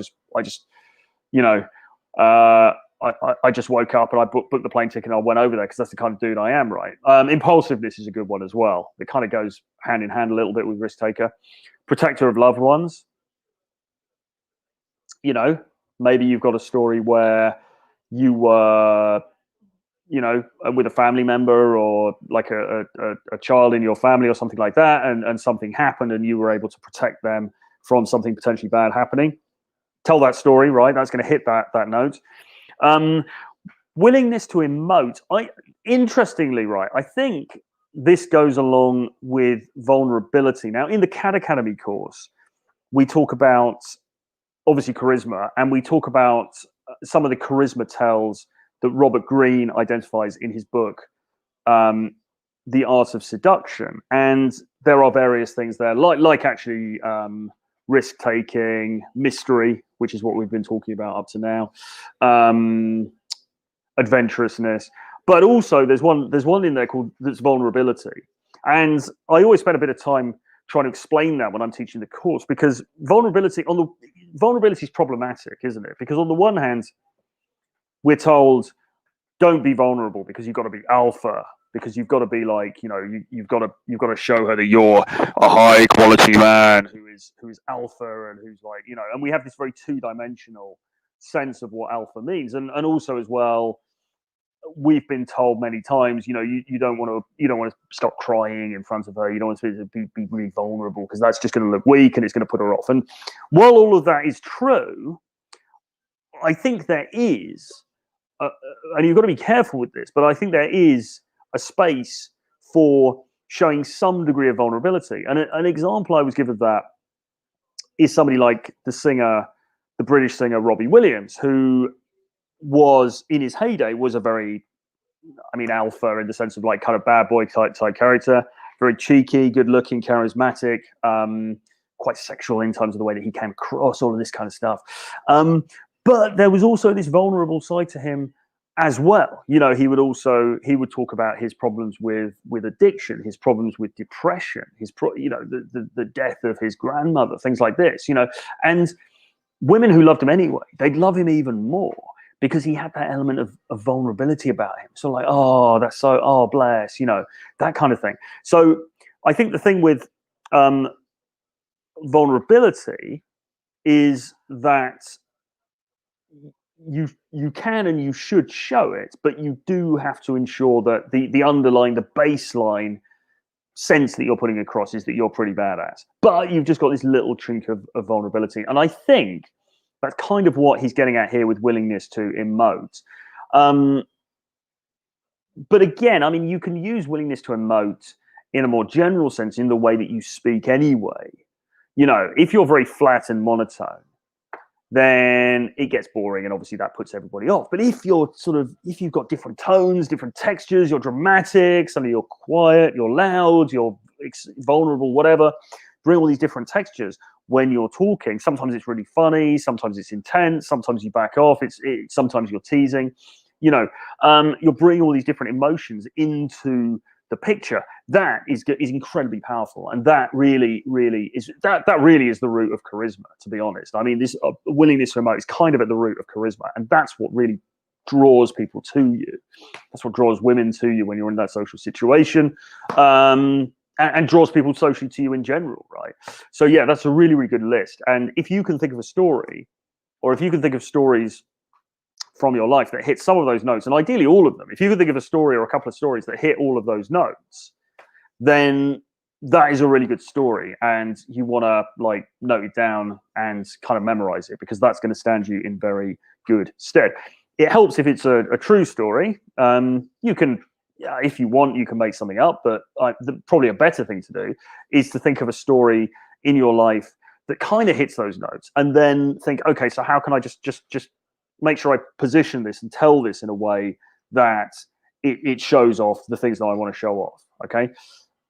just woke up and I booked the plane ticket and I went over there because that's the kind of dude I am, right? Impulsiveness is a good one as well. It kind of goes hand in hand a little bit with risk taker. Protector of loved ones. Maybe you've got a story where you were, with a family member or like a child in your family or something like that, and something happened and you were able to protect them from something potentially bad happening. Tell that story, right? That's going to hit that note. Willingness to emote. Interestingly, right, I think this goes along with vulnerability. Now, in the CAD Academy course, we talk about obviously charisma, and we talk about some of the charisma tells that Robert Greene identifies in his book, The Art of Seduction. And there are various things there, like actually risk taking, mystery, which is what we've been talking about up to now, adventurousness, but also there's one in there that's vulnerability. And I always spend a bit of time trying to explain that when I'm teaching the course, because vulnerability is problematic, isn't it? Because on the one hand, we're told don't be vulnerable because you've got to be alpha, because you've got to be like, you've got to show her that you're a high quality man who is alpha and who's like, and we have this very two-dimensional sense of what alpha means, and also as well, we've been told many times, you don't want to stop crying in front of her. You don't want to be really vulnerable because that's just going to look weak and it's going to put her off. And while all of that is true, I think there is, and you've got to be careful with this, but I think there is a space for showing some degree of vulnerability. And an example I was given of that is somebody like the British singer Robbie Williams, who was in his heyday was a very, I mean, alpha in the sense of like kind of bad boy type character, very cheeky, good looking, charismatic, quite sexual in terms of the way that he came across, all of this kind of stuff. But there was also this vulnerable side to him as well. You know, he would talk about his problems with addiction, his problems with depression, the death of his grandmother, things like this, you know. And women who loved him anyway, they'd love him even more because he had that element of vulnerability about him. So like, oh, that's so, oh, bless, you know, that kind of thing. So I think the thing with vulnerability is that you can and you should show it, but you do have to ensure that the underlying, the baseline sense that you're putting across is that you're pretty badass. But you've just got this little chink of vulnerability. And I think that's kind of what he's getting at here with willingness to emote. But again, I mean, you can use willingness to emote in a more general sense in the way that you speak anyway. You know, if you're very flat and monotone, then it gets boring, and obviously that puts everybody off. But if you've got different tones, different textures, you're dramatic, suddenly you're quiet, you're loud, you're vulnerable, whatever, bring all these different textures when you're talking. Sometimes it's really funny, sometimes it's intense, sometimes you back off, sometimes you're teasing, you know, you're bringing all these different emotions into the picture. That is incredibly powerful, and that really is the root of charisma, to be honest. I mean, this willingness to emote is kind of at the root of charisma, and that's what really draws people to you. That's what draws women to you when you're in that social situation, and draws people socially to you in general, right? So yeah, that's a really, really good list. And if you can think of a story, or if you can think of stories from your life that hit some of those notes, and ideally all of them, if you can think of a story or a couple of stories that hit all of those notes, then that is a really good story, and you want to like note it down and kind of memorize it, because that's going to stand you in very good stead. It helps if it's a true story. You can, if you want, you can make something up, but probably a better thing to do is to think of a story in your life that kind of hits those notes, and then think, okay, so how can I just make sure I position this and tell this in a way that it shows off the things that I want to show off. Okay.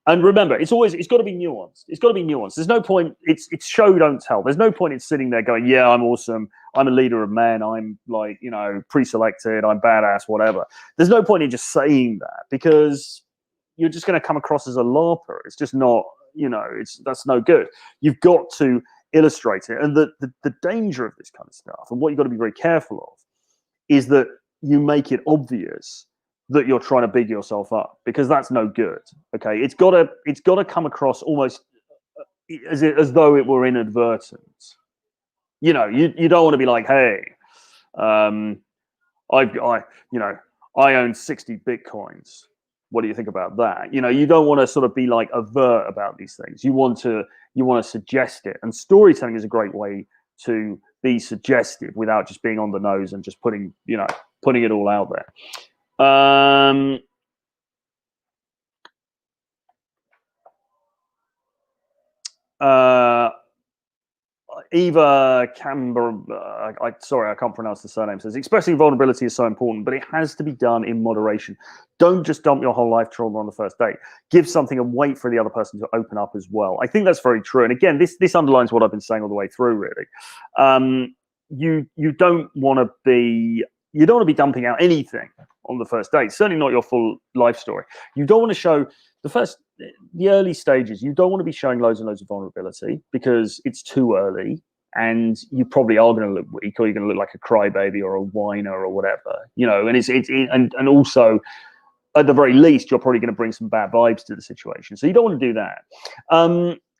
And remember, it's got to be nuanced. It's got to be nuanced. There's no point, it's show, don't tell. There's no point in sitting there going, yeah, I'm awesome, I'm a leader of men, I'm like, you know, pre-selected, I'm badass, whatever. There's no point in just saying that, because you're just going to come across as a LARPer. It's just not, you know, that's no good. You've got to illustrate it. And the danger of this kind of stuff, and what you've got to be very careful of, is that you make it obvious that you're trying to big yourself up, because that's no good. Okay, it's got to come across almost as though it were inadvertent. You know, you don't want to be like, hey, I own 60 bitcoins. What do you think about that? You know, you don't want to sort of be like overt about these things. You want to suggest it, and storytelling is a great way to be suggestive without just being on the nose and just putting it all out there. Eva Camber, sorry, I can't pronounce the surname, says expressing vulnerability is so important, but it has to be done in moderation. Don't just dump your whole life trauma on the first date. Give something and wait for the other person to open up as well. I think that's very true. And again, this underlines what I've been saying all the way through, really. You don't want to be dumping out anything on the first date, certainly not your full life story. You don't want to show the early stages. You don't want to be showing loads and loads of vulnerability, because it's too early, and you probably are going to look weak, or you're going to look like a crybaby or a whiner or whatever, you know. And and also, at the very least, you're probably going to bring some bad vibes to the situation. So you don't want to do that.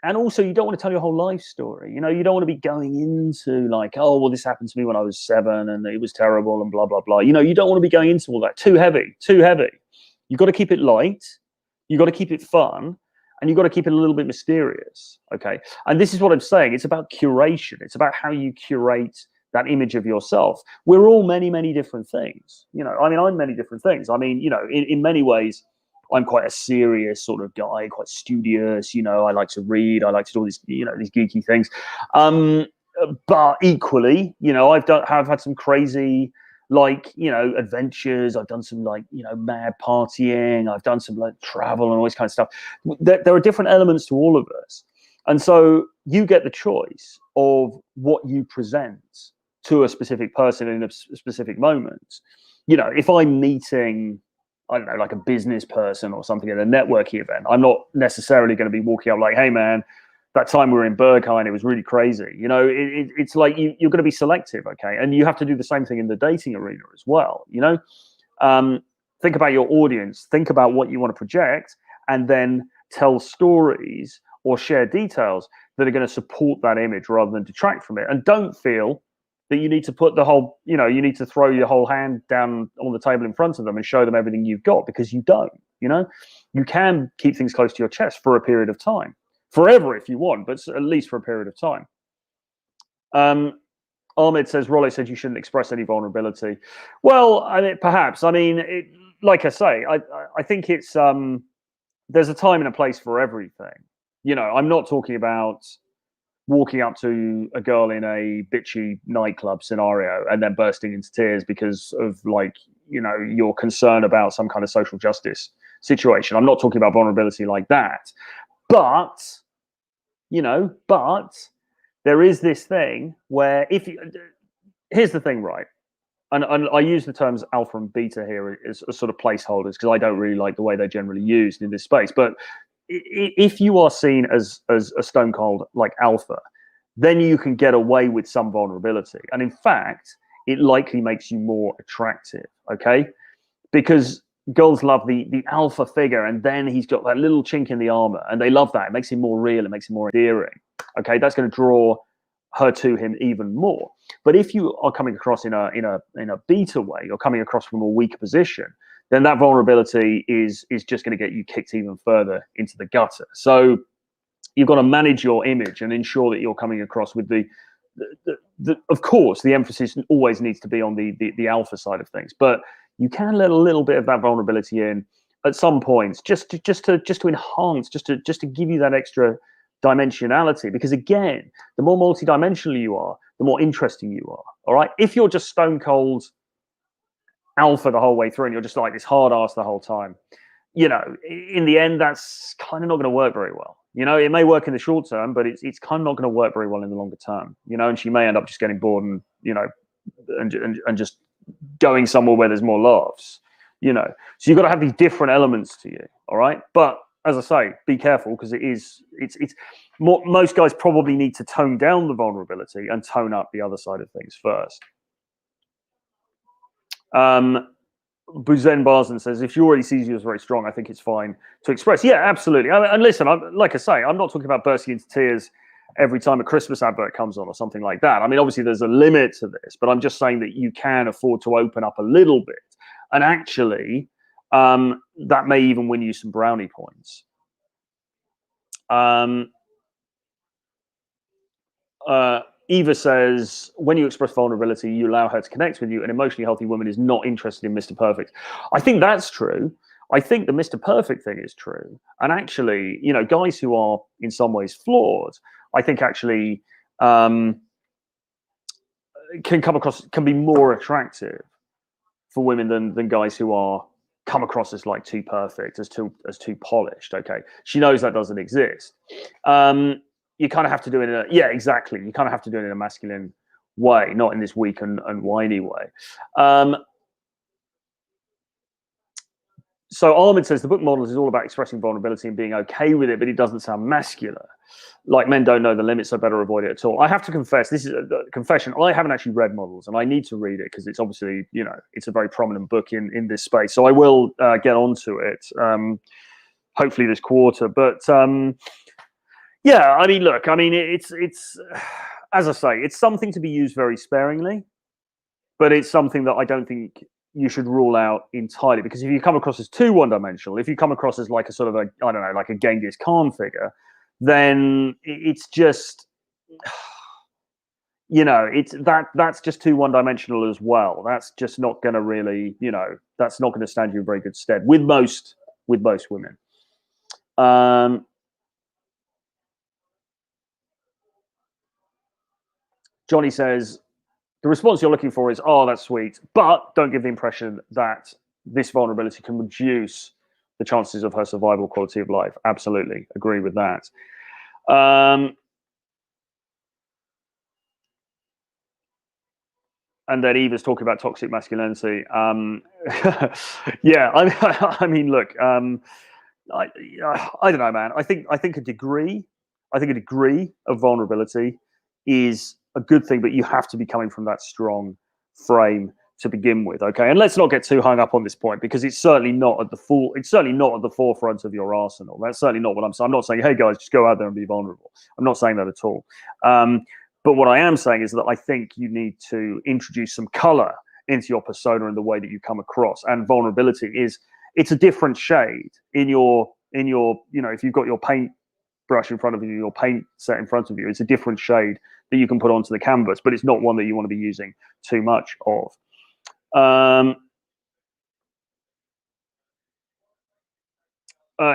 And also, you don't want to tell your whole life story. You know, you don't want to be going into like, oh, well, this happened to me when I was 7 and it was terrible and blah, blah, blah. You know, you don't want to be going into all that. Too heavy. You've got to keep it light. You've got to keep it fun. And you've got to keep it a little bit mysterious. Okay. And this is what I'm saying. It's about curation. It's about how you curate that image of yourself. We're all many, many different things. You know, I mean, I'm many different things. I mean, you know, in many ways, I'm quite a serious sort of guy, quite studious. I like to read. I like to do all these, these geeky things. But equally, have had some crazy, adventures. I've done some mad partying. I've done some travel and all this kind of stuff. There are different elements to all of us. And so you get the choice of what you present to a specific person in a specific moment. If I'm meeting, I don't know, like a business person or something at a networking event, I'm not necessarily going to be walking up like, hey, man, that time we were in Berghain, it was really crazy. It's like you're going to be selective, okay? And you have to do the same thing in the dating arena as well, Think about your audience, think about what you want to project, and then tell stories or share details that are going to support that image rather than detract from it. And don't feel that you need to put the whole, you need to throw your whole hand down on the table in front of them and show them everything you've got, because you don't. You can keep things close to your chest for a period of time, forever if you want, but at least for a period of time. Ahmed says, Rollo said you shouldn't express any vulnerability. Well, perhaps. Like I say, I think it's there's a time and a place for everything. I'm not talking about walking up to a girl in a bitchy nightclub scenario and then bursting into tears because of your concern about some kind of social justice situation. I'm not talking about vulnerability like that. But there is this thing where here's the thing, right? And I use the terms alpha and beta here as sort of placeholders because I don't really like the way they're generally used in this space. But if you are seen as a stone cold like alpha, then you can get away with some vulnerability. And in fact, it likely makes you more attractive, okay? Because girls love the alpha figure, and then he's got that little chink in the armor, and they love that. It makes him more real. It makes him more endearing. Okay, that's going to draw her to him even more. But if you are coming across in a beta way, you're coming across from a weaker position, then that vulnerability is just going to get you kicked even further into the gutter. So you've got to manage your image and ensure that you're coming across with the of course, the emphasis always needs to be on the alpha side of things, but you can let a little bit of that vulnerability in at some points, just to enhance, just to give you that extra dimensionality. Because again, the more multidimensional you are, the more interesting you are. All right. If you're just stone cold alpha the whole way through and you're just like this hard ass the whole time, in the end, that's kind of not going to work very well. It may work in the short term, but it's kind of not going to work very well in the longer term. And she may end up just getting bored and and just going somewhere where there's more laughs. So you've got to have these different elements to you. All right. But as I say, be careful, because it's more, most guys probably need to tone down the vulnerability and tone up the other side of things first. Buzen Barzan says, if she already sees you as very strong, I think it's fine to express. Yeah, absolutely. And listen, like I say, I'm not talking about bursting into tears every time a Christmas advert comes on or something like that. Obviously there's a limit to this, but I'm just saying that you can afford to open up a little bit. And actually, that may even win you some brownie points. Eva says, when you express vulnerability, you allow her to connect with you. An emotionally healthy woman is not interested in Mr. Perfect. I think that's true. I think the Mr. Perfect thing is true. And actually, guys who are in some ways flawed, I think actually can be more attractive for women than guys who are come across as like too perfect, as too polished. Okay. She knows that doesn't exist. You kind of have to do it in exactly. You kind of have to do it in a masculine way, not in this weak and whiny way. So Ahmed says the book Models is all about expressing vulnerability and being okay with it, but it doesn't sound masculine. Like men don't know the limits, so better avoid it at all. I have to confess, this is a confession. I haven't actually read Models, and I need to read it because it's obviously, it's a very prominent book in this space. So I will get onto it, hopefully this quarter. But yeah, look, it's as I say, it's something to be used very sparingly, but it's something that I don't think you should rule out entirely, because if you come across as too one-dimensional, if you come across as like a sort of a, I don't know, like a Genghis Khan figure, then it's just, that's just too one-dimensional as well. That's just not going to really, that's not going to stand you in very good stead with most with most women. Johnny says, the response you're looking for is, oh, that's sweet, but don't give the impression that this vulnerability can reduce the chances of her survival, quality of life. Absolutely agree with that. And then Eva's talking about toxic masculinity. Yeah, I mean, look, I don't know, man. I think a degree of vulnerability is a good thing, but you have to be coming from that strong frame to begin with, okay? And let's not get too hung up on this point, because it's certainly not at the forefront of your arsenal. That's certainly not what I'm saying. I'm not saying, hey guys, just go out there and be vulnerable. I'm not saying that at all. But what I am saying is that I think you need to introduce some color into your persona and the way that you come across. And vulnerability it's a different shade in your, if you've got your paint brush in front of you, your paint set in front of you, it's a different shade that you can put onto the canvas, but it's not one that you want to be using too much of.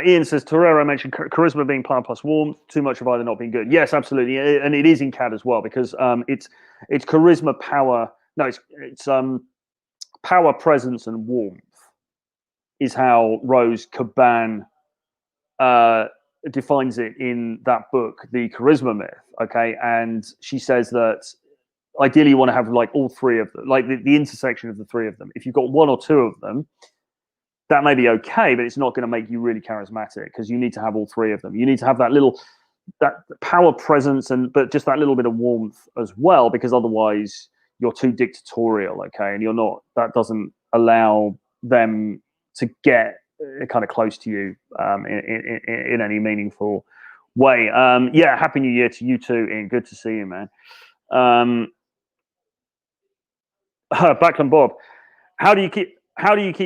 Ian says, Torero mentioned charisma being power plus warmth, too much of either not being good. Yes, absolutely. And it is in CAD as well, because it's charisma, power. No, it's power, presence, and warmth is how Rose Caban defines it in that book, The Charisma Myth. Okay. And she says that ideally you want to have like all three of them, like the intersection of the three of them. If you've got one or two of them, that may be okay, but it's not going to make you really charismatic, because you need to have all three of them. You need to have that power, presence, but just that little bit of warmth as well, because otherwise you're too dictatorial, okay? And that doesn't allow them to get kind of close to you in any meaningful way. Yeah, Happy New Year to you too, Ian. Good to see you, man. Backland Bob, how do you keep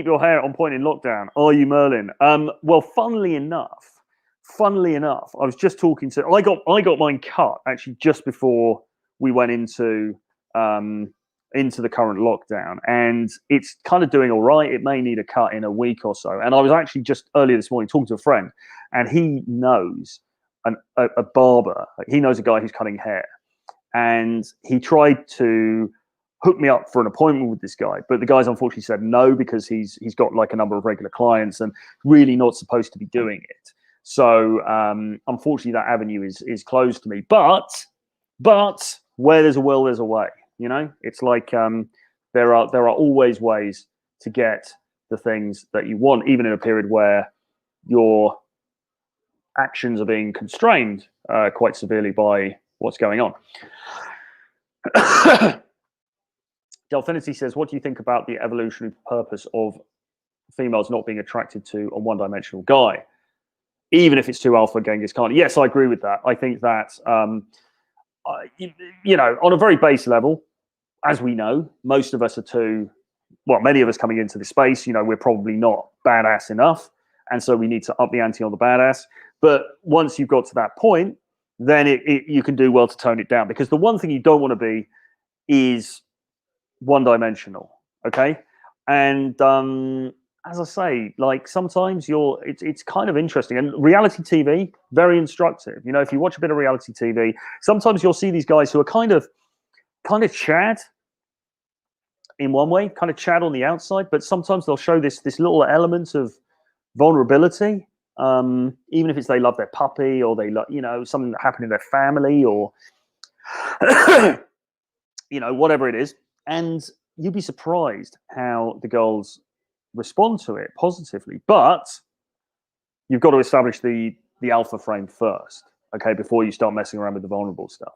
your hair on point in lockdown? Are you Merlin? Well, funnily enough, I was just talking to. I got mine cut actually just before we went into the current lockdown, and it's kind of doing all right. It may need a cut in a week or so. And I was actually just earlier this morning talking to a friend, and he knows a barber. He knows a guy who's cutting hair, and he tried to hook me up for an appointment with this guy, but the guy's unfortunately said no, because he's got like a number of regular clients and really not supposed to be doing it. So unfortunately that avenue is closed to me, but where there's a will, there's a way. It's like there are always ways to get the things that you want, even in a period where your actions are being constrained quite severely by what's going on. Delphinity says, what do you think about the evolutionary purpose of females not being attracted to a one-dimensional guy, even if it's too alpha Genghis Khan? Yes, I agree with that. I think that, on a very base level, as we know, most of us are many of us coming into this space, we're probably not badass enough. And so we need to up the ante on the badass. But once you've got to that point, then you can do well to tone it down, because the one thing you don't want to be is one-dimensional, okay? And as I say, like sometimes it's kind of interesting, and reality TV, very instructive. If you watch a bit of reality TV, sometimes you'll see these guys who are kind of Chad in one way, kind of Chad on the outside, but sometimes they'll show this little element of vulnerability, even if it's they love their puppy, or they love something that happened in their family, or whatever it is. And you'd be surprised how the girls respond to it positively. But you've got to establish the alpha frame first, okay, before you start messing around with the vulnerable stuff.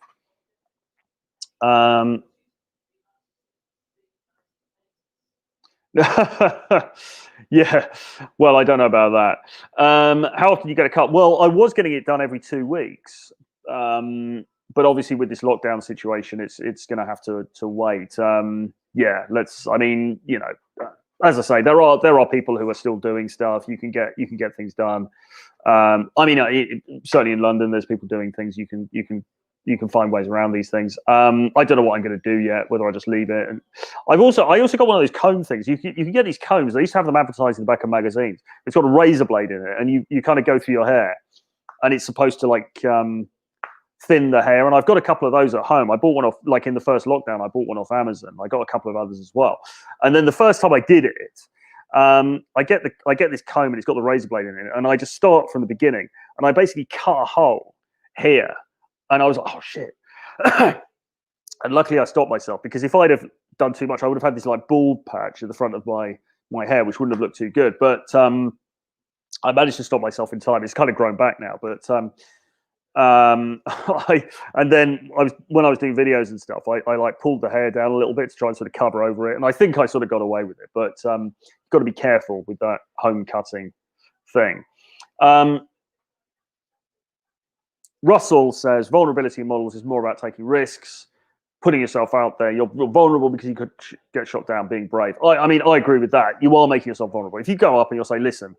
Yeah, well, I don't know about that. How often do you get a cut? Well, I was getting it done every 2 weeks. But obviously with this lockdown situation, it's going to have to wait. Yeah, as I say, there are people who are still doing stuff. You can get things done. Certainly in London, there's people doing things. You can you can find ways around these things. I don't know what I'm going to do yet, whether I just leave it. And I also got one of those comb things. You can get these combs. They used to have them advertised in the back of magazines. It's got a razor blade in it, and you kind of go through your hair, and it's supposed to like thin the hair. And I've got a couple of those at home. I bought one off, like in the first lockdown, I bought one off Amazon. I got a couple of others as well. And then the first time I did it, I get this comb, and it's got the razor blade in it, and I just start from the beginning, and I basically cut a hole here. And I was like, oh, shit. And luckily I stopped myself, because if I'd have done too much, I would have had this like bald patch at the front of my hair, which wouldn't have looked too good. But I managed to stop myself in time. It's kind of grown back now. But when I was doing videos and stuff, I like pulled the hair down a little bit to try and sort of cover over it. And I think I sort of got away with it. But you've got to be careful with that home cutting thing. Russell says vulnerability in models is more about taking risks, putting yourself out there. You're vulnerable because you could get shot down being brave. I mean, I agree with that. You are making yourself vulnerable. If you go up and you'll say, listen,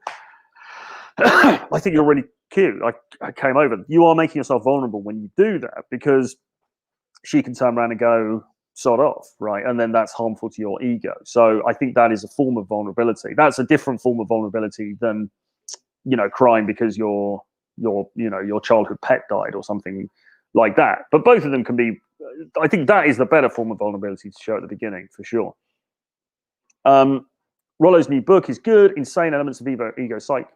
I think you're really cute. I came over. You are making yourself vulnerable when you do that, because she can turn around and go, sod off, right? And then that's harmful to your ego. So I think that is a form of vulnerability. That's a different form of vulnerability than, crying because your childhood pet died or something like that. But both of them can be, I think that is the better form of vulnerability to show at the beginning, for sure. Rollo's new book is good. Insane Elements of Ego Psych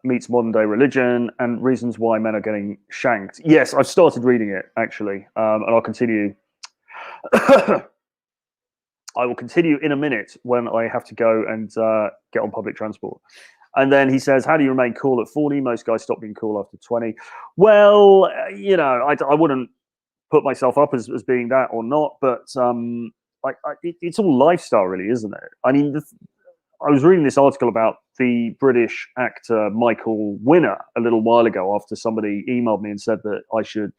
meets modern day religion and reasons why men are getting shanked. Yes, I've started reading it, actually, and I'll continue. I will continue in a minute when I have to go and get on public transport. And then he says, how do you remain cool at 40? Most guys stop being cool after 20. Well, I wouldn't put myself up as being that or not, but it's all lifestyle, really, isn't it? I mean, I was reading this article about the British actor Michael Winner a little while ago, after somebody emailed me and said that I should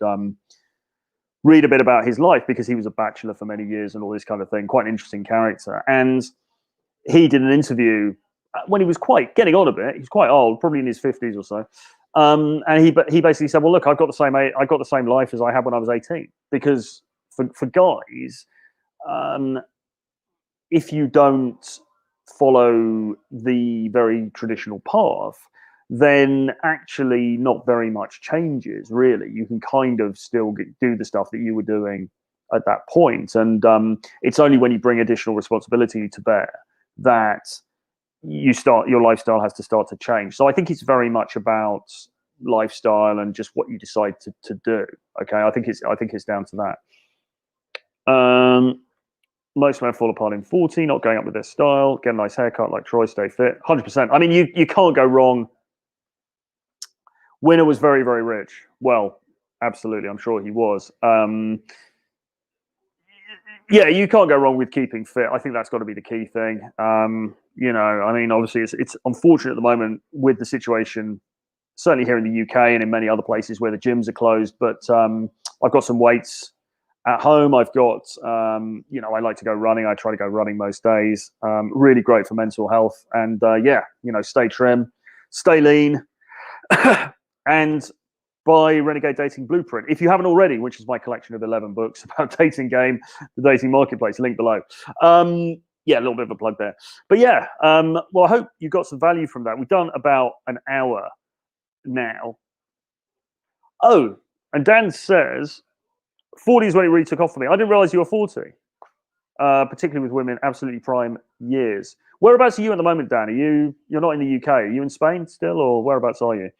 read a bit about his life, because he was a bachelor for many years and all this kind of thing. Quite an interesting character. And he did an interview when he was getting on a bit. He was quite old, probably in his 50s or so. And he basically said, well, look, I got the same life as I had when I was 18. Because for guys, if you don't follow the very traditional path, then actually not very much changes, really. You can kind of still do the stuff that you were doing at that point. And it's only when you bring additional responsibility to bear that your lifestyle has to start to change. So I think it's very much about lifestyle and just what you decide to do. Okay, I think it's down to that. Most men fall apart in 40, not going up with their style, get a nice haircut like Troy, stay fit. 100%. I mean, you can't go wrong. Winner was very, very rich. Well, absolutely, I'm sure he was. Yeah, you can't go wrong with keeping fit. I think that's got to be the key thing. I mean, obviously, it's unfortunate at the moment with the situation, certainly here in the UK and in many other places where the gyms are closed. But I've got some weights at home. I've got, I like to go running. I try to go running most days. Really great for mental health. And stay trim, stay lean. And buy Renegade Dating Blueprint if you haven't already, which is my collection of 11 books about dating game, the dating marketplace, link below. Yeah, a little bit of a plug there. But yeah, well, I hope you got some value from that. We've done about an hour now. Oh, and Dan says 40 is when it really took off for me. I didn't realize you were 40, particularly with women, absolutely prime years. Whereabouts are you at the moment, Dan? You're not in the UK. Are you in Spain still, or whereabouts are you?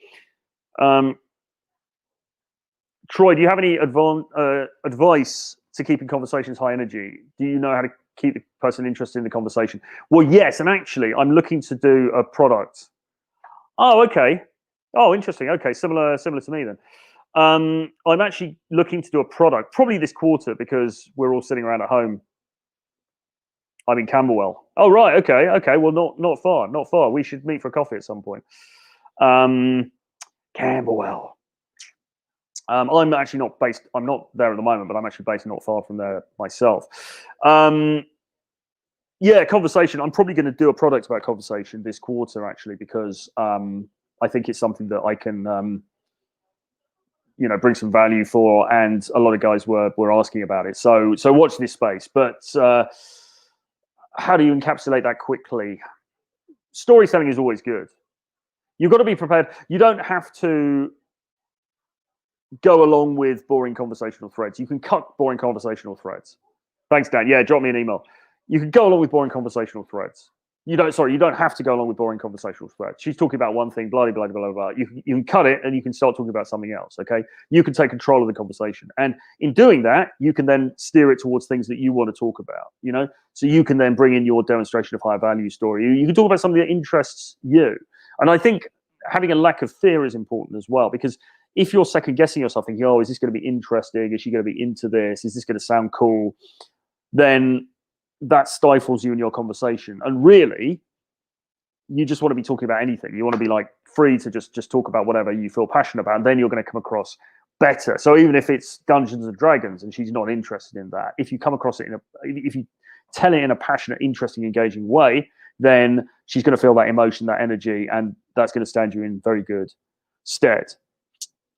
Troy, do you have any advice to keeping conversations high energy? Do you know how to keep the person interested in the conversation? Well, yes, and actually, I'm looking to do a product. Oh, okay. Oh, interesting. Okay, similar to me then. I'm actually looking to do a product probably this quarter, because we're all sitting around at home. I'm in Camberwell. Oh, right. Okay. Well, not far. We should meet for a coffee at some point. Camberwell. I'm actually not based. I'm not there at the moment, but I'm actually based not far from there myself. Yeah, conversation. I'm probably going to do a product about conversation this quarter, actually, because I think it's something that I can bring some value for, and a lot of guys were asking about it. So watch this space. But how do you encapsulate that quickly? Storytelling is always good. You've got to be prepared. You don't have to go along with boring conversational threads. You can cut boring conversational threads. Thanks, Dan. Yeah, drop me an email. You can go along with boring conversational threads. You don't have to go along with boring conversational threads. She's talking about one thing, blah, blah, blah, blah, blah. You can cut it and you can start talking about something else, okay? You can take control of the conversation. And in doing that, you can then steer it towards things that you want to talk about, So you can then bring in your demonstration of higher value story. You can talk about something that interests you. And I think having a lack of fear is important as well, because if you're second guessing yourself, thinking, oh, is this going to be interesting? Is she going to be into this? Is this going to sound cool? Then that stifles you in your conversation. And really, you just want to be talking about anything. You want to be like free to just talk about whatever you feel passionate about, and then you're going to come across better. So even if it's Dungeons and Dragons and she's not interested in that, if you come across it if you tell it in a passionate, interesting, engaging way, then she's going to feel that emotion, that energy, and that's going to stand you in very good stead.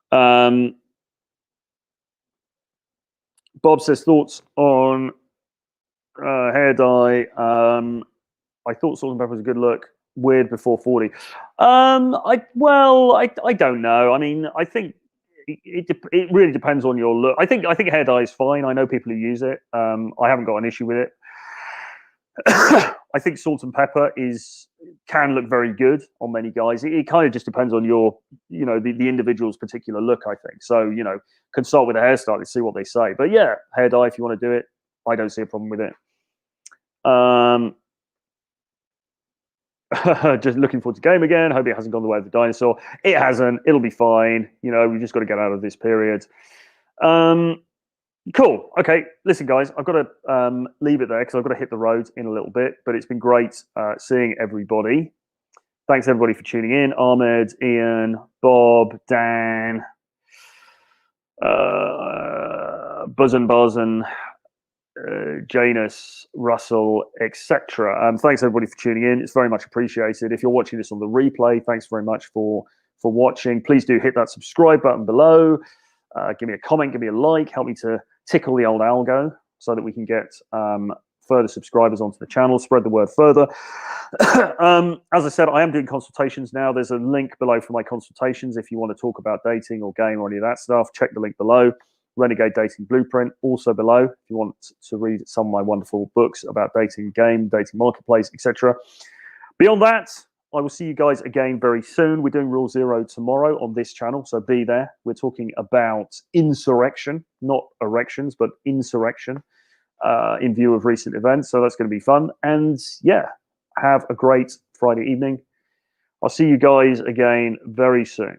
Bob says, thoughts on hair dye. I thought salt and pepper was a good look. Weird before 40. I don't know. I mean, I think it really depends on your look. I think hair dye is fine. I know people who use it. I haven't got an issue with it. I think salt and pepper can look very good on many guys. It kind of just depends on your, the individual's particular look, I think. So, consult with a hairstylist, see what they say. But yeah, hair dye, if you want to do it, I don't see a problem with it. Just looking forward to game again. Hope it hasn't gone the way of the dinosaur. It hasn't. It'll be fine. We've just got to get out of this period. Cool. Okay. Listen, guys, I've got to leave it there because I've got to hit the road in a little bit. But it's been great seeing everybody. Thanks, everybody, for tuning in. Ahmed, Ian, Bob, Dan, Buzz and Janus, Russell, etc. Thanks, everybody, for tuning in. It's very much appreciated. If you're watching this on the replay, thanks very much for watching. Please do hit that subscribe button below. Give me a comment, give me a like, help me to tickle the old algo so that we can get further subscribers onto the channel, spread the word further. As I said, I am doing consultations now. There's a link below for my consultations. If you want to talk about dating or game or any of that stuff, check the link below. Renegade Dating Blueprint, also below, if you want to read some of my wonderful books about dating game, dating marketplace, etc. Beyond that, I will see you guys again very soon. We're doing Rule Zero tomorrow on this channel, so be there. We're talking about insurrection, not erections, but insurrection in view of recent events. So that's going to be fun. And yeah, have a great Friday evening. I'll see you guys again very soon.